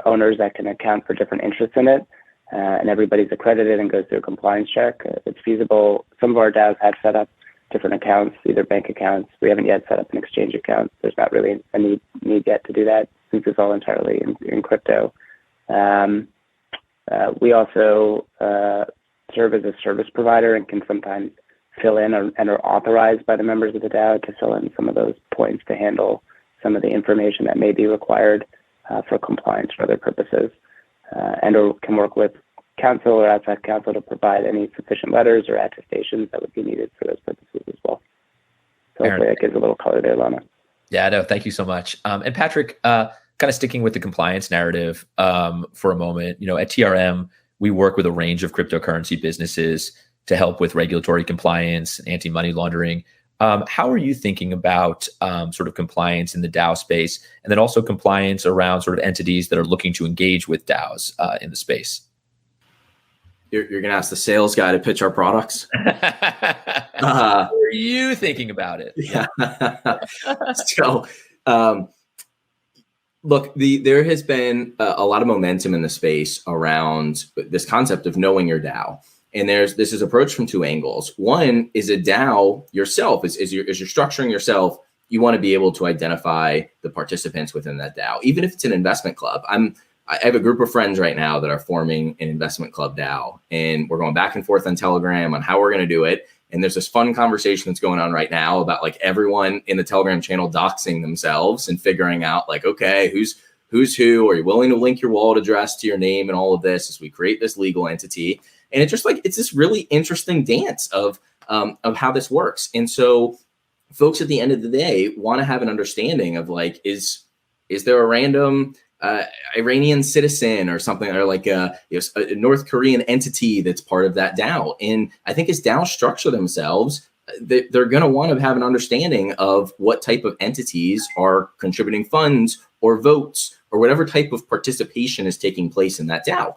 [SPEAKER 3] owners that can account for different interests in it. And everybody's accredited and goes through a compliance check. It's feasible. Some of our DAOs have set up different accounts, either bank accounts. We haven't yet set up an exchange account. There's not really a need yet to do that, since it's all entirely in crypto. We also serve as a service provider and can sometimes fill in and are authorized by the members of the DAO to fill in some of those points to handle some of the information that may be required for compliance for other purposes. And/or can work with counsel or outside counsel to provide any sufficient letters or attestations that would be needed for those purposes as well. So hopefully that gives a little color there, Lana.
[SPEAKER 1] Yeah, no, thank you so much. And Patrick, kind of sticking with the compliance narrative for a moment, at TRM, we work with a range of cryptocurrency businesses to help with regulatory compliance, anti-money laundering. How are you thinking about sort of compliance in the DAO space, and then also compliance around sort of entities that are looking to engage with DAOs in the space?
[SPEAKER 4] You're going to ask the sales guy to pitch our products?
[SPEAKER 1] How are you thinking about it?
[SPEAKER 4] Yeah. So, look, there has been a lot of momentum in the space around this concept of knowing your DAO. And this is approached from two angles. One is a DAO yourself, as you're structuring yourself, you want to be able to identify the participants within that DAO, even if it's an investment club. I have a group of friends right now that are forming an investment club DAO, and we're going back and forth on Telegram on how we're going to do it. And there's this fun conversation that's going on right now about like everyone in the Telegram channel doxing themselves and figuring out like, okay, who's who? Are you willing to link your wallet address to your name and all of this as we create this legal entity? And it's just like, it's this really interesting dance of how this works. And so folks at the end of the day want to have an understanding of like, is there a random Iranian citizen or something, or like a North Korean entity that's part of that DAO? And I think as DAOs structure themselves, they're going to want to have an understanding of what type of entities are contributing funds or votes or whatever type of participation is taking place in that DAO.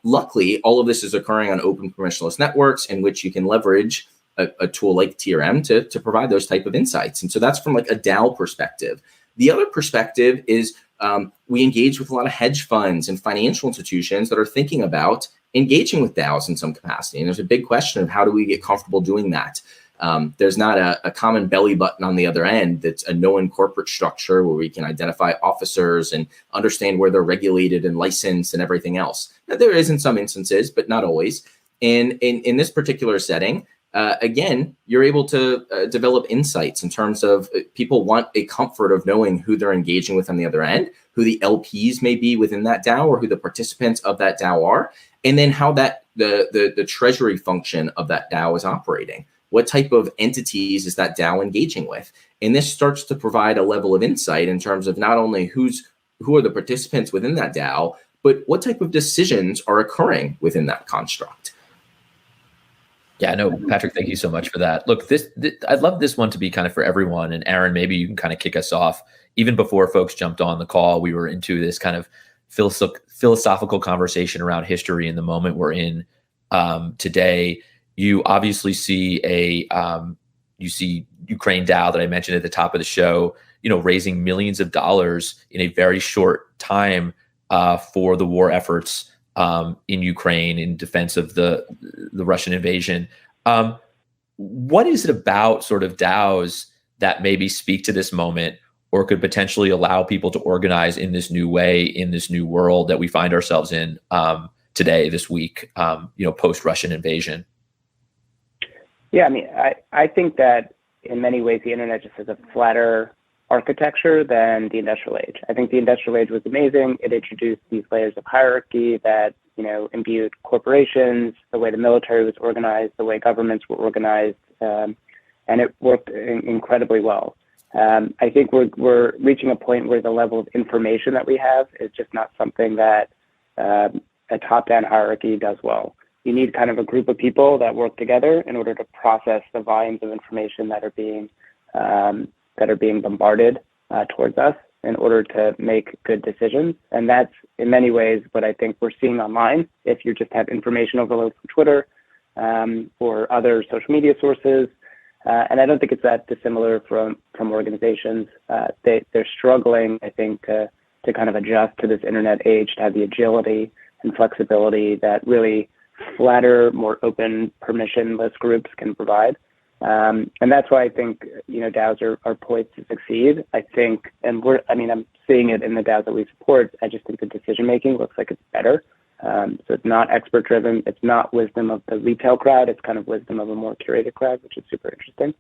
[SPEAKER 4] Luckily, all of this is occurring on open permissionless networks in which you can leverage a tool like TRM to provide those type of insights. And so that's from like a DAO perspective. The other perspective is we engage with a lot of hedge funds and financial institutions that are thinking about engaging with DAOs in some capacity. And there's a big question of how do we get comfortable doing that? There's not a common belly button on the other end that's a known corporate structure where we can identify officers and understand where they're regulated and licensed and everything else. Now, there is in some instances, but not always. And in this particular setting, again, you're able to develop insights in terms of people want a comfort of knowing who they're engaging with on the other end, who the LPs may be within that DAO or who the participants of that DAO are, and then how that the treasury function of that DAO is operating. What type of entities is that DAO engaging with? And this starts to provide a level of insight in terms of not only who are the participants within that DAO, but what type of decisions are occurring within that construct.
[SPEAKER 1] Yeah, no, Patrick, thank you so much for that. Look, I'd love this one to be kind of for everyone. And Aaron, maybe you can kind of kick us off. Even before folks jumped on the call, we were into this kind of philosophical conversation around history in the moment we're in today. You obviously see Ukraine DAO that I mentioned at the top of the show, raising millions of dollars in a very short time for the war efforts in Ukraine in defense of the Russian invasion. What is it about sort of DAOs that maybe speak to this moment or could potentially allow people to organize in this new way, in this new world that we find ourselves in today, this week, post-Russian invasion?
[SPEAKER 3] Yeah, I mean, I think that in many ways the internet just has a flatter architecture than the industrial age. I think the industrial age was amazing. It introduced these layers of hierarchy that, imbued corporations, the way the military was organized, the way governments were organized, and it worked incredibly well. I think we're reaching a point where the level of information that we have is just not something that a top-down hierarchy does well. You need kind of a group of people that work together in order to process the volumes of information that are being bombarded towards us in order to make good decisions. And that's in many ways what I think we're seeing online. If you just have information overload from Twitter or other social media sources, and I don't think it's that dissimilar from organizations. They're struggling, I think, to kind of adjust to this internet age, to have the agility and flexibility that really flatter, more open, permissionless groups can provide. And that's why I think, DAOs are poised to succeed. I think, and I'm seeing it in the DAOs that we support. I just think the decision-making looks like it's better. So it's not expert-driven. It's not wisdom of the retail crowd. It's kind of wisdom of a more curated crowd, which is super interesting.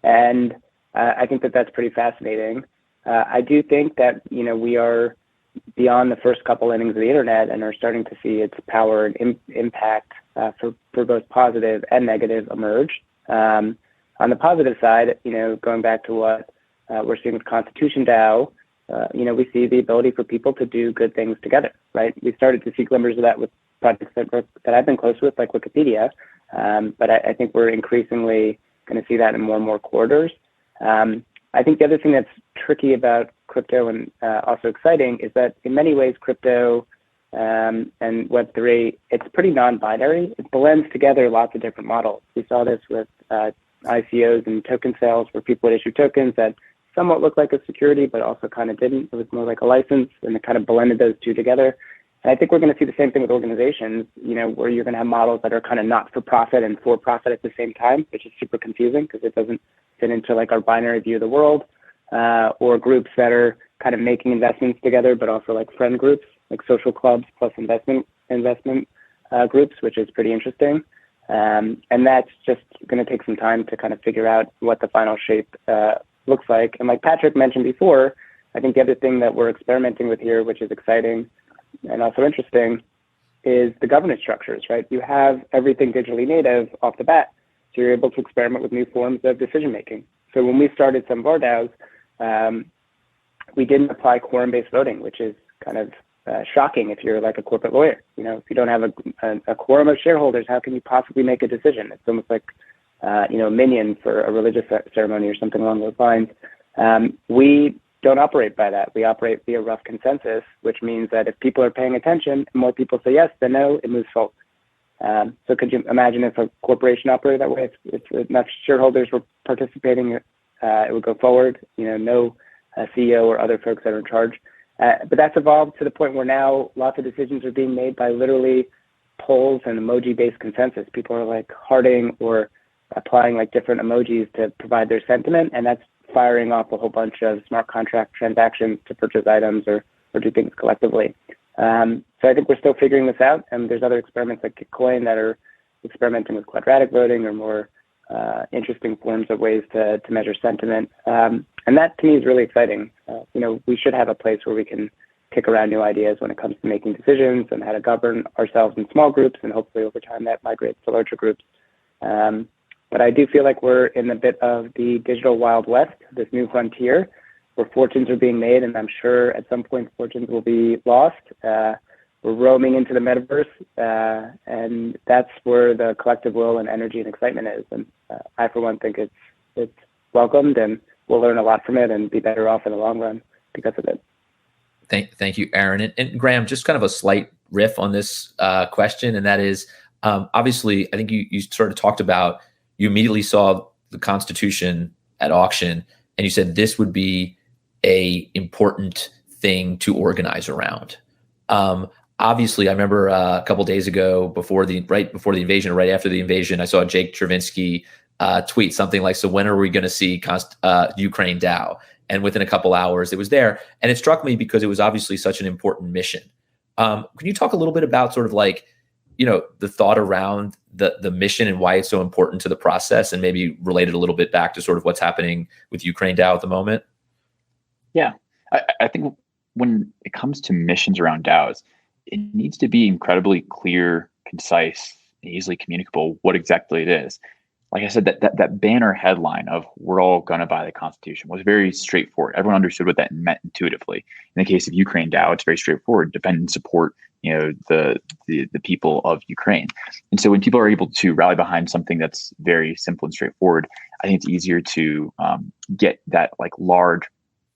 [SPEAKER 3] And I think that that's pretty fascinating. I do think that, we are beyond the first couple innings of the internet and are starting to see its power and impact for both positive and negative emerge. On the positive side, going back to what we're seeing with ConstitutionDAO, we see the ability for people to do good things together, right? We started to see glimmers of that with projects that I've been close with, like Wikipedia, but I think we're increasingly going to see that in more and more quarters. I think the other thing that's tricky about crypto and also exciting is that in many ways, crypto and Web3, it's pretty non-binary. It blends together lots of different models. We saw this with ICOs and token sales, where people would issue tokens that somewhat looked like a security, but also kind of didn't. It was more like a license, and it kind of blended those two together. And I think we're going to see the same thing with organizations, where you're going to have models that are kind of not for profit and for profit at the same time, which is super confusing because it doesn't fit into like our binary view of the world, or groups that are kind of making investments together, but also like friend groups, like social clubs plus investment groups, which is pretty interesting. And that's just going to take some time to kind of figure out what the final shape looks like. And like Patrick mentioned before, I think the other thing that we're experimenting with here, which is exciting and also interesting, is the governance structures, right? You have everything digitally native off the bat, so you're able to experiment with new forms of decision-making. So when we started some of our DAOs, we didn't apply quorum-based voting, which is kind of shocking if you're like a corporate lawyer. If you don't have a quorum of shareholders, how can you possibly make a decision? It's almost like a minion for a religious ceremony or something along those lines. We don't operate by that. We operate via rough consensus, which means that if people are paying attention and more people say yes than no, it moves forward. So could you imagine if a corporation operated that way? If enough shareholders were participating, it would go forward. No CEO or other folks that are in charge. But that's evolved to the point where now lots of decisions are being made by literally polls and emoji-based consensus. People are like hearting or applying like different emojis to provide their sentiment, and that's firing off a whole bunch of smart contract transactions to purchase items or do things collectively. So I think we're still figuring this out, and there's other experiments like Gitcoin that are experimenting with quadratic voting or more interesting forms of ways to measure sentiment. And that to me is really exciting. We should have a place where we can kick around new ideas when it comes to making decisions and how to govern ourselves in small groups, and hopefully over time that migrates to larger groups. But I do feel like we're in a bit of the digital Wild West, this new frontier, where fortunes are being made, and I'm sure at some point fortunes will be lost. We're roaming into the metaverse, and that's where the collective will and energy and excitement is. And I, for one, think it's welcomed, and we'll learn a lot from it and be better off in the long run because of it.
[SPEAKER 1] Thank you, Aaron. And Graham, just kind of a slight riff on this question, and that is, obviously, I think you sort of talked about, you immediately saw the Constitution at auction, and you said this would be a important thing to organize around. Obviously, I remember a couple days ago, right before the invasion, or right after the invasion, I saw Jake Chervinsky tweet something like, "So when are we going to see Ukraine DAO?" And within a couple hours, it was there, and it struck me because it was obviously such an important mission. Can you talk a little bit about sort of like, the thought around the mission and why it's so important to the process, and maybe relate it a little bit back to sort of what's happening with Ukraine DAO at the moment?
[SPEAKER 2] Yeah, I think when it comes to missions around DAOs, it needs to be incredibly clear, concise, and easily communicable what exactly it is. Like I said, that banner headline of "We're all gonna buy the Constitution" was very straightforward. Everyone understood what that meant intuitively. In the case of Ukraine DAO, it's very straightforward: defend and support, the people of Ukraine. And so when people are able to rally behind something that's very simple and straightforward, I think it's easier to get that like large,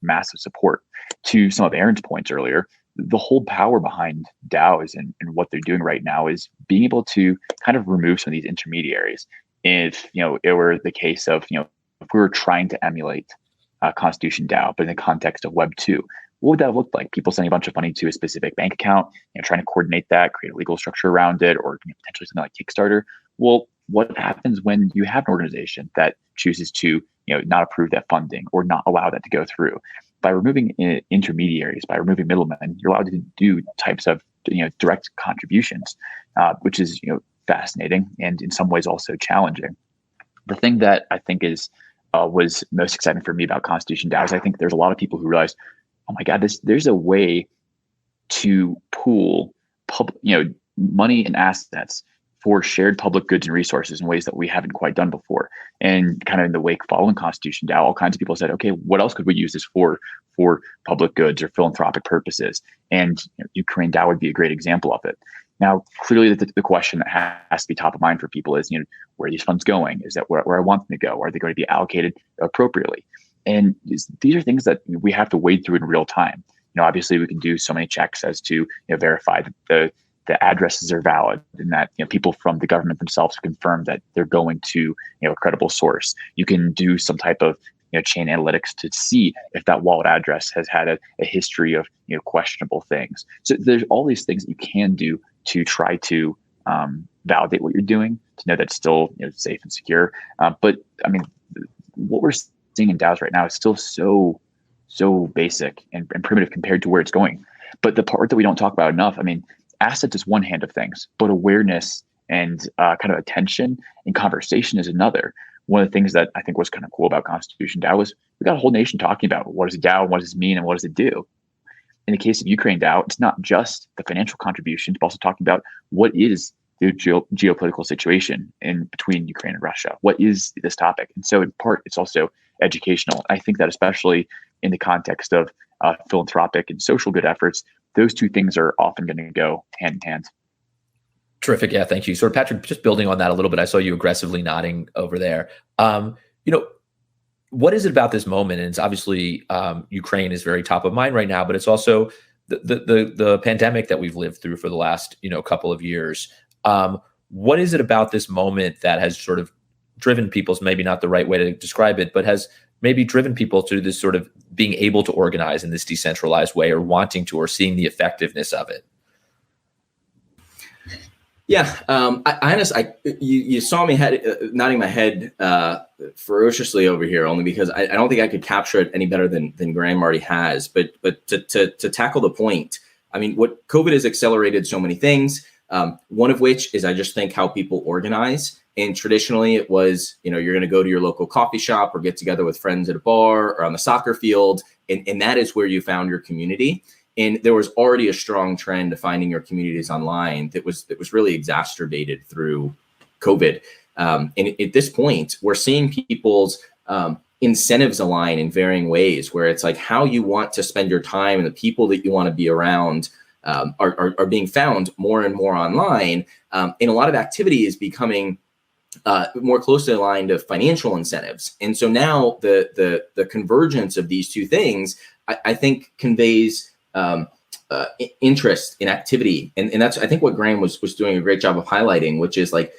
[SPEAKER 2] massive support. To some of Aaron's points earlier, the whole power behind DAOs and what they're doing right now is being able to kind of remove some of these intermediaries. If it were the case of if we were trying to emulate Constitution DAO, but in the context of Web 2, what would that look like? People sending a bunch of money to a specific bank account, trying to coordinate that, create a legal structure around it, or potentially something like Kickstarter. Well, what happens when you have an organization that chooses to not approve that funding or not allow that to go through? By removing intermediaries, by removing middlemen, you're allowed to do types of direct contributions, which is fascinating and in some ways also challenging. The thing that I think was most exciting for me about Constitution DAO is I think there's a lot of people who realized, oh my God, there's a way to pool money and assets for shared public goods and resources in ways that we haven't quite done before. And kind of in the wake following Constitution DAO, all kinds of people said, okay, what else could we use this for public goods or philanthropic purposes? And Ukraine DAO would be a great example of it. Now, clearly the question that has to be top of mind for people is, where are these funds going? Is that where I want them to go? Are they going to be allocated appropriately? And these are things that we have to wade through in real time. obviously we can do so many checks as to verify that the addresses are valid, and that people from the government themselves confirm that they're going to a credible source. You can do some type of chain analytics to see if that wallet address has had a history of questionable things. So there's all these things that you can do to try to validate what you're doing, to know that's still safe and secure. But I mean, what we're seeing in DAOs right now is still so basic and primitive compared to where it's going. But the part that we don't talk about enough, I mean, assets is one hand of things, but awareness and kind of attention and conversation is another. One of the things that I think was kind of cool about Constitution DAO was we got a whole nation talking about what is a DAO, what does it mean, and what does it do. In the case of Ukraine DAO, it's not just the financial contributions, but also talking about what is the geopolitical situation in between Ukraine and Russia. What is this topic? And so in part, it's also educational. I think that especially in the context of philanthropic and social good efforts, those two things are often going to go hand in hand.
[SPEAKER 1] Terrific. Yeah, thank you. So Patrick, just building on that a little bit, I saw you aggressively nodding over there. What is it about this moment? And it's obviously Ukraine is very top of mind right now, but it's also the pandemic that we've lived through for the last couple of years. What is it about this moment that has sort of driven people's, maybe not the right way to describe it, but has maybe driven people to this sort of being able to organize in this decentralized way, or wanting to, or seeing the effectiveness of it?
[SPEAKER 4] Yeah, you saw me nodding my head ferociously over here, only because I don't think I could capture it any better than Graham already has. But to tackle the point, I mean, what COVID has accelerated so many things. One of which is I just think how people organize. And traditionally it was, you're going to go to your local coffee shop or get together with friends at a bar or on the soccer field. And that is where you found your community. And there was already a strong trend to finding your communities online that was really exacerbated through COVID. And at this point, we're seeing people's incentives align in varying ways, where it's like how you want to spend your time and the people that you want to be around are being found more and more online. And a lot of activity is becoming more closely aligned to financial incentives. And so now the convergence of these two things, I think, conveys interest in activity. And that's, I think, what Graham was doing a great job of highlighting, which is like,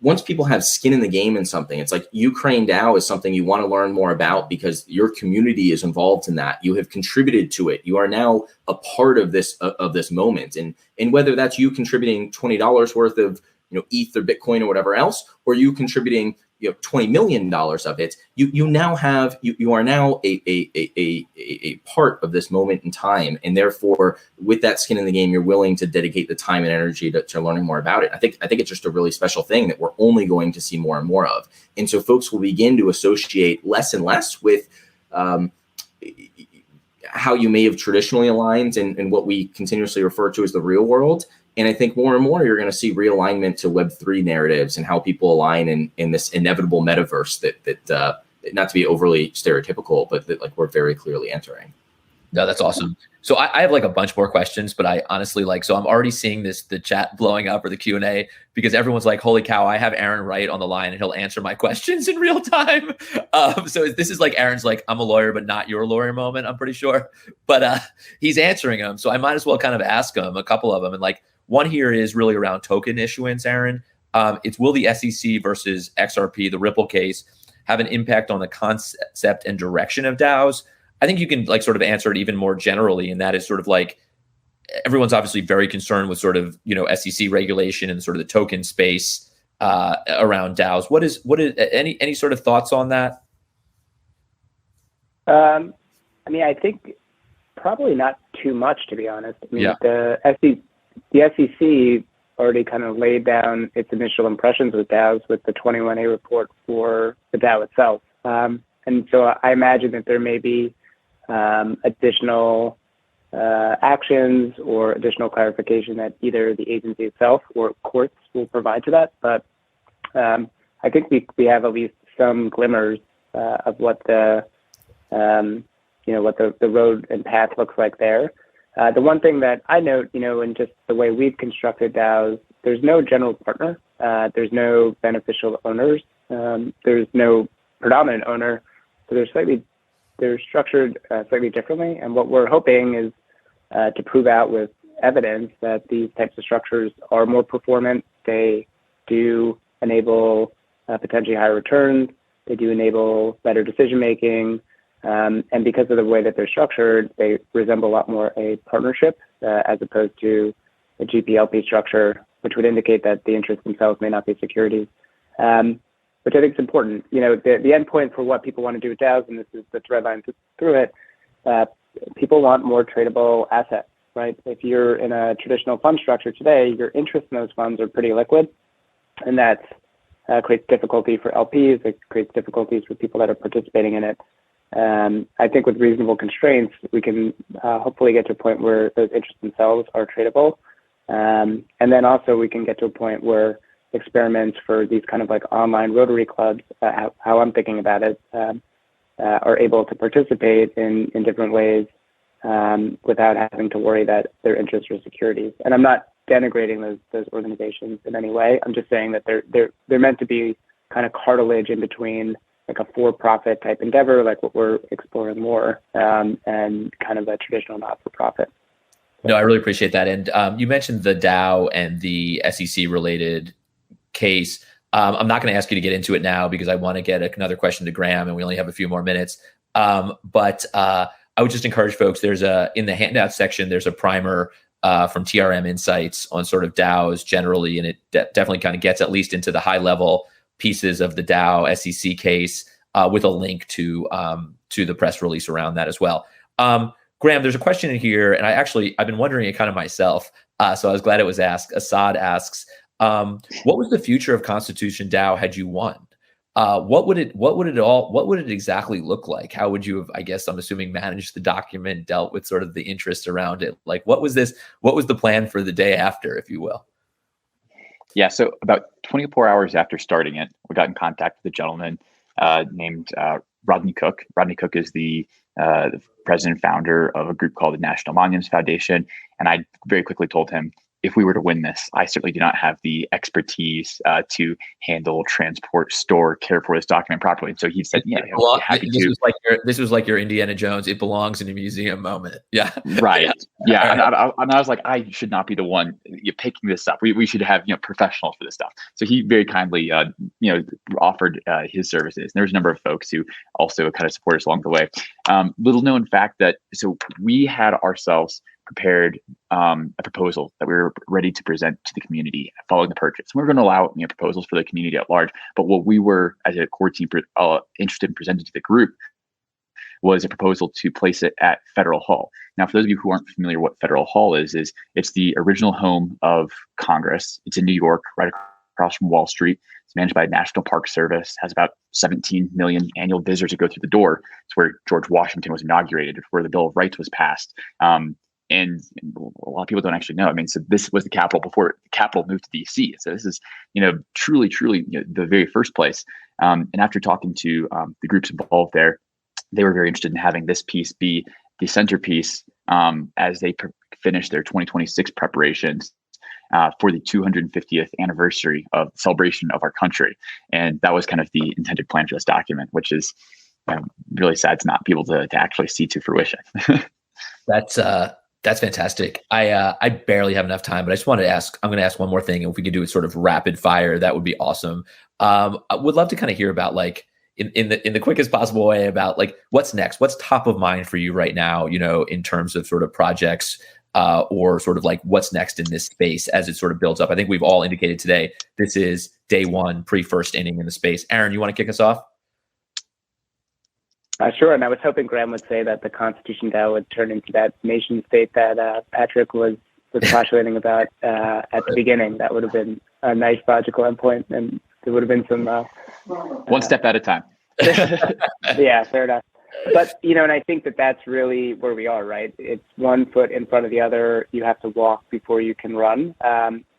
[SPEAKER 4] once people have skin in the game in something, it's like Ukraine DAO is something you want to learn more about because your community is involved in that. You have contributed to it. You are now a part of this moment. And whether that's you contributing $20 worth of ETH or Bitcoin or whatever else, or you contributing $20 million of it, you are now a part of this moment in time, and therefore with that skin in the game, you're willing to dedicate the time and energy to learning more about it. I think it's just a really special thing that we're only going to see more and more of, and so folks will begin to associate less and less with how you may have traditionally aligned and what we continuously refer to as the real world. And I think more and more you're going to see realignment to Web3 narratives and how people align in this inevitable metaverse that not to be overly stereotypical, but that like we're very clearly entering.
[SPEAKER 1] No, that's awesome. So I have like a bunch more questions, but I honestly so I'm already seeing the chat blowing up, or the Q&A, because everyone's like, holy cow, I have Aaron Wright on the line and he'll answer my questions in real time. So this is like Aaron's like, I'm a lawyer, but not your lawyer moment, I'm pretty sure. But he's answering them. So I might as well kind of ask him a couple of them. And like, one here is really around token issuance, Aaron. It's, will the SEC versus XRP, the Ripple case, have an impact on the concept and direction of DAOs? I think you can like sort of answer it even more generally, and that is sort of like, everyone's obviously very concerned with sort of, SEC regulation and sort of the token space around DAOs. What is any sort of thoughts on that?
[SPEAKER 3] I mean, I think probably not too much, to be honest. I mean, yeah. The SEC already kind of laid down its initial impressions with DAOs with the 21A report for the DAO itself. And so I imagine that there may be additional actions or additional clarification that either the agency itself or courts will provide to that. But I think we have at least some glimmers of what the road and path looks like there. The one thing that I note, in just the way we've constructed DAOs, there's no general partner, there's no beneficial owners, there's no predominant owner, so there's slightly they're structured slightly differently. And what we're hoping is to prove out with evidence that these types of structures are more performant. They do enable potentially higher returns. They do enable better decision making. And because of the way that they're structured, they resemble a lot more a partnership as opposed to a GP-LP structure, which would indicate that the interests themselves may not be securities, which I think is important. You know, the endpoint for what people want to do with DAOs, and this is the thread line through it, people want more tradable assets, right? If you're in a traditional fund structure today, your interest in those funds are pretty liquid, and that creates difficulty for LPs. It creates difficulties for people that are participating in it. I think with reasonable constraints, we can hopefully get to a point where those interests themselves are tradable. And then also we can get to a point where experiments for these kind of like online Rotary clubs, how I'm thinking about it, are able to participate in different ways without having to worry that their interests are securities. And I'm not denigrating those organizations in any way. I'm just saying that they're meant to be kind of cartilage in between like a for-profit type endeavor, like what we're exploring more, and kind of a traditional not-for-profit.
[SPEAKER 1] No, I really appreciate that. And you mentioned the DAO and the SEC related case. I'm not going to ask you to get into it now because I want to get another question to Graham, and we only have a few more minutes. But I would just encourage folks, in the handout section, there's a primer from TRM Insights on sort of DAOs generally, and it definitely kind of gets at least into the high level pieces of the DAO SEC case with a link to the press release around that as well. Graham, there's a question in here, and I've been wondering it kind of myself, so I was glad it was asked. Assad asks, what was the future of ConstitutionDAO had you won? What would it exactly look like? How would you have, I guess I'm assuming, managed the document, dealt with sort of the interest around it? Like, what was the plan for the day after, if you will?
[SPEAKER 2] Yeah, so about 24 hours after starting it, we got in contact with a gentleman named Rodney Cook. Rodney Cook is the president and founder of a group called the National Monuments Foundation. And I very quickly told him, if we were to win this, I certainly do not have the expertise to handle, transport, store, care for this document properly. And so he said, "Yeah,
[SPEAKER 1] well, happy to." This was like your Indiana Jones. It belongs in a museum moment. Yeah,
[SPEAKER 2] right. Yeah, and I was like, I should not be the one picking this up. We should have professionals for this stuff. So he very kindly offered his services. And there's a number of folks who also kind of support us along the way. Little known fact that we had ourselves prepared a proposal that we were ready to present to the community following the purchase. We were going to allow proposals for the community at large, but what we were as a core team interested in presenting to the group was a proposal to place it at Federal Hall. Now, for those of you who aren't familiar what Federal Hall is it's the original home of Congress. It's in New York, right across from Wall Street. It's managed by National Park Service, has about 17 million annual visitors that go through the door. It's where George Washington was inaugurated, where the Bill of Rights was passed. And a lot of people don't actually know. I mean, so this was the Capitol before the Capitol moved to DC. So this is, truly the very first place. And after talking to the groups involved there, they were very interested in having this piece be the centerpiece as they finish their 2026 preparations for the 250th anniversary of the celebration of our country. And that was kind of the intended plan for this document, which is really sad to not be able to actually see to fruition.
[SPEAKER 1] That's fantastic. I barely have enough time, but I just wanted to ask, I'm going to ask one more thing. And if we could do it sort of rapid fire, that would be awesome. I would love to kind of hear about like in the quickest possible way about like what's next, what's top of mind for you right now, in terms of sort of projects or sort of like what's next in this space as it sort of builds up. I think we've all indicated today, this is day one, pre-first inning in the space. Aaron, you want to kick us off?
[SPEAKER 3] Sure, and I was hoping Graham would say that the Constitution DAO would turn into that nation state that Patrick was postulating about at the beginning. That would have been a nice logical endpoint, and there would have been some...
[SPEAKER 2] one step at a time.
[SPEAKER 3] Yeah, fair enough. But, and I think that that's really where we are, right? It's one foot in front of the other. You have to walk before you can run.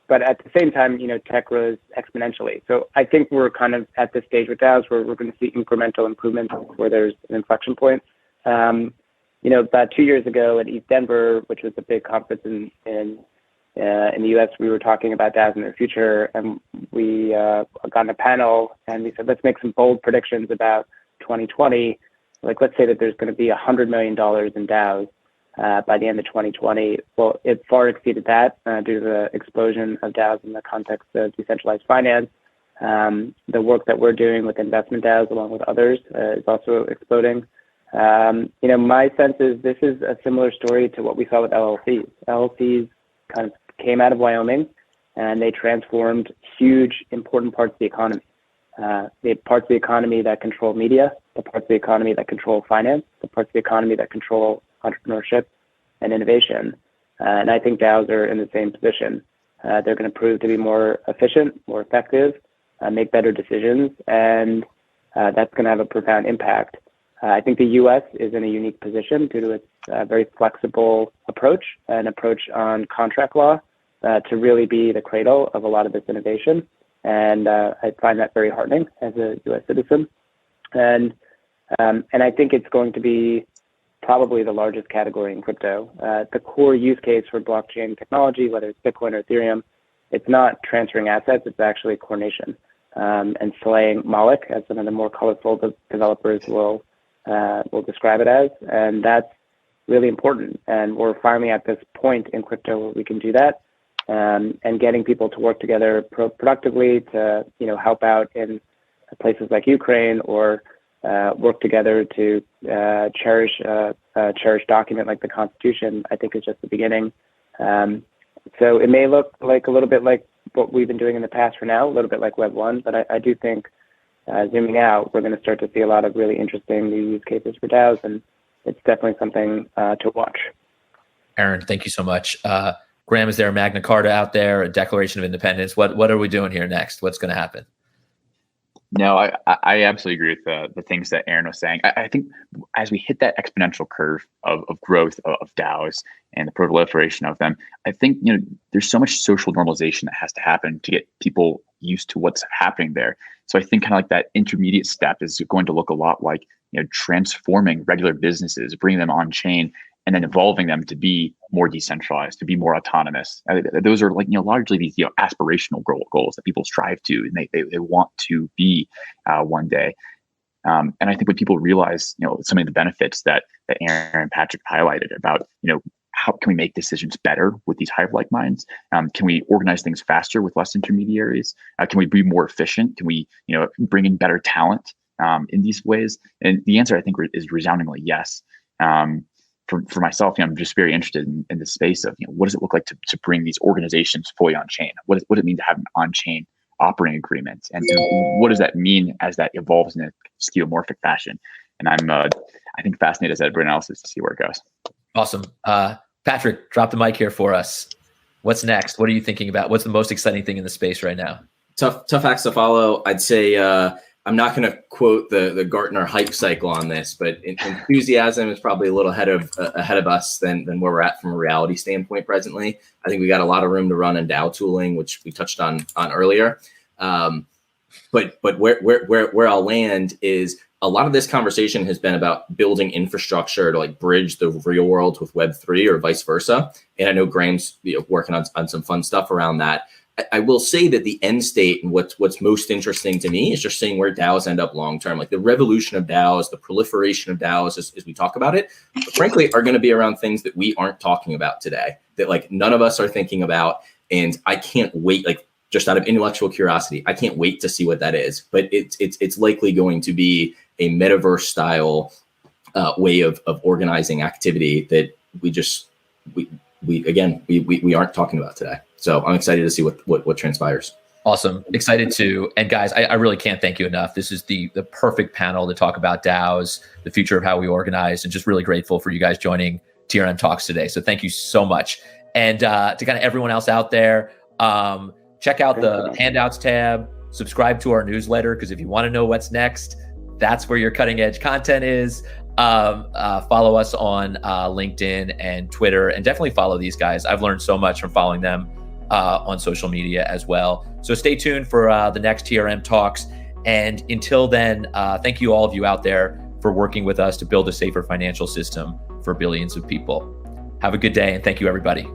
[SPEAKER 3] But at the same time, tech grows exponentially. So I think we're kind of at this stage with DAOs where we're going to see incremental improvements where there's an inflection point. About 2 years ago at East Denver, which was a big conference in the U.S., we were talking about DAOs in their future, and we got on a panel and we said, let's make some bold predictions about 2020. like let's say that there's going to be $100 million in DAOs by the end of 2020. Well, it far exceeded that due to the explosion of DAOs in the context of decentralized finance. The work that we're doing with investment DAOs along with others is also exploding. My sense is this is a similar story to what we saw with LLCs. LLCs kind of came out of Wyoming and they transformed huge, important parts of the economy. The parts of the economy that control media, the parts of the economy that control finance, the parts of the economy that control entrepreneurship and innovation. And I think DAOs are in the same position. They're going to prove to be more efficient, more effective, make better decisions, and that's going to have a profound impact. I think the U.S. is in a unique position due to its very flexible approach, an approach on contract law to really be the cradle of a lot of this innovation. And I find that very heartening as a U.S. citizen. And I think it's going to be probably the largest category in crypto. The core use case for blockchain technology, whether it's Bitcoin or Ethereum, it's not transferring assets, it's actually coordination and slaying Moloch, as some of the more colorful developers will describe it as. And that's really important. And we're finally at this point in crypto where we can do that. And getting people to work together productively to, help out in places like Ukraine or work together to cherish a document like the Constitution, I think is just the beginning. So it may look like a little bit like what we've been doing in the past for now, a little bit like Web 1, but I do think zooming out, we're going to start to see a lot of really interesting new use cases for DAOs, and it's definitely something to watch.
[SPEAKER 1] Aaron, thank you so much. Graham, is there a Magna Carta out there, a Declaration of Independence? What are we doing here next? What's going to happen?
[SPEAKER 2] No, I absolutely agree with the things that Aaron was saying. I think as we hit that exponential curve of growth of DAOs and the proliferation of them, I think there's so much social normalization that has to happen to get people used to what's happening there. So I think kind of like that intermediate step is going to look a lot like transforming regular businesses, bringing them on chain, and then evolving them to be more decentralized, to be more autonomous. Those are largely these aspirational goals that people strive to, and they want to be one day. And I think when people realize some of the benefits that Aaron and Patrick highlighted about how can we make decisions better with these hive-like minds? Can we organize things faster with less intermediaries? Can we be more efficient? Can we bring in better talent in these ways? And the answer I think is resoundingly yes. For myself, I'm just very interested in the space of what does it look like to bring these organizations fully on chain? What does it mean to have an on chain operating agreement, and what does that mean as that evolves in a skeuomorphic fashion? And I think fascinated as everyone else is to see where it goes. Awesome,
[SPEAKER 1] Patrick, drop the mic here for us. What's next? What are you thinking about? What's the most exciting thing in the space right now?
[SPEAKER 4] Tough acts to follow. I'd say I'm not going to quote the Gartner hype cycle on this, but enthusiasm is probably a little ahead of us than where we're at from a reality standpoint presently. I think we got a lot of room to run in DAO tooling, which we touched on earlier. But where I'll land is a lot of this conversation has been about building infrastructure to bridge the real world with Web3 or vice versa. And I know Graham's working on some fun stuff around that. I will say that the end state and what's most interesting to me is just seeing where DAOs end up long term. Like the revolution of DAOs, the proliferation of DAOs as we talk about it, but frankly, are going to be around things that we aren't talking about today, that none of us are thinking about. And I can't wait, just out of intellectual curiosity, I can't wait to see what that is. But it's likely going to be a metaverse style way of organizing activity that we aren't talking about today. So I'm excited to see what transpires.
[SPEAKER 1] Awesome. Excited too. And guys, I really can't thank you enough. This is the perfect panel to talk about DAOs, the future of how we organize, and just really grateful for you guys joining TRM Talks today. So thank you so much. And to kind of everyone else out there, check out the handouts tab, subscribe to our newsletter, because if you want to know what's next, that's where your cutting edge content is. Follow us on LinkedIn and Twitter, and definitely follow these guys. I've learned so much from following them on social media as well. So stay tuned for the next TRM Talks. And until then, thank you all of you out there for working with us to build a safer financial system for billions of people. Have a good day, and thank you, everybody.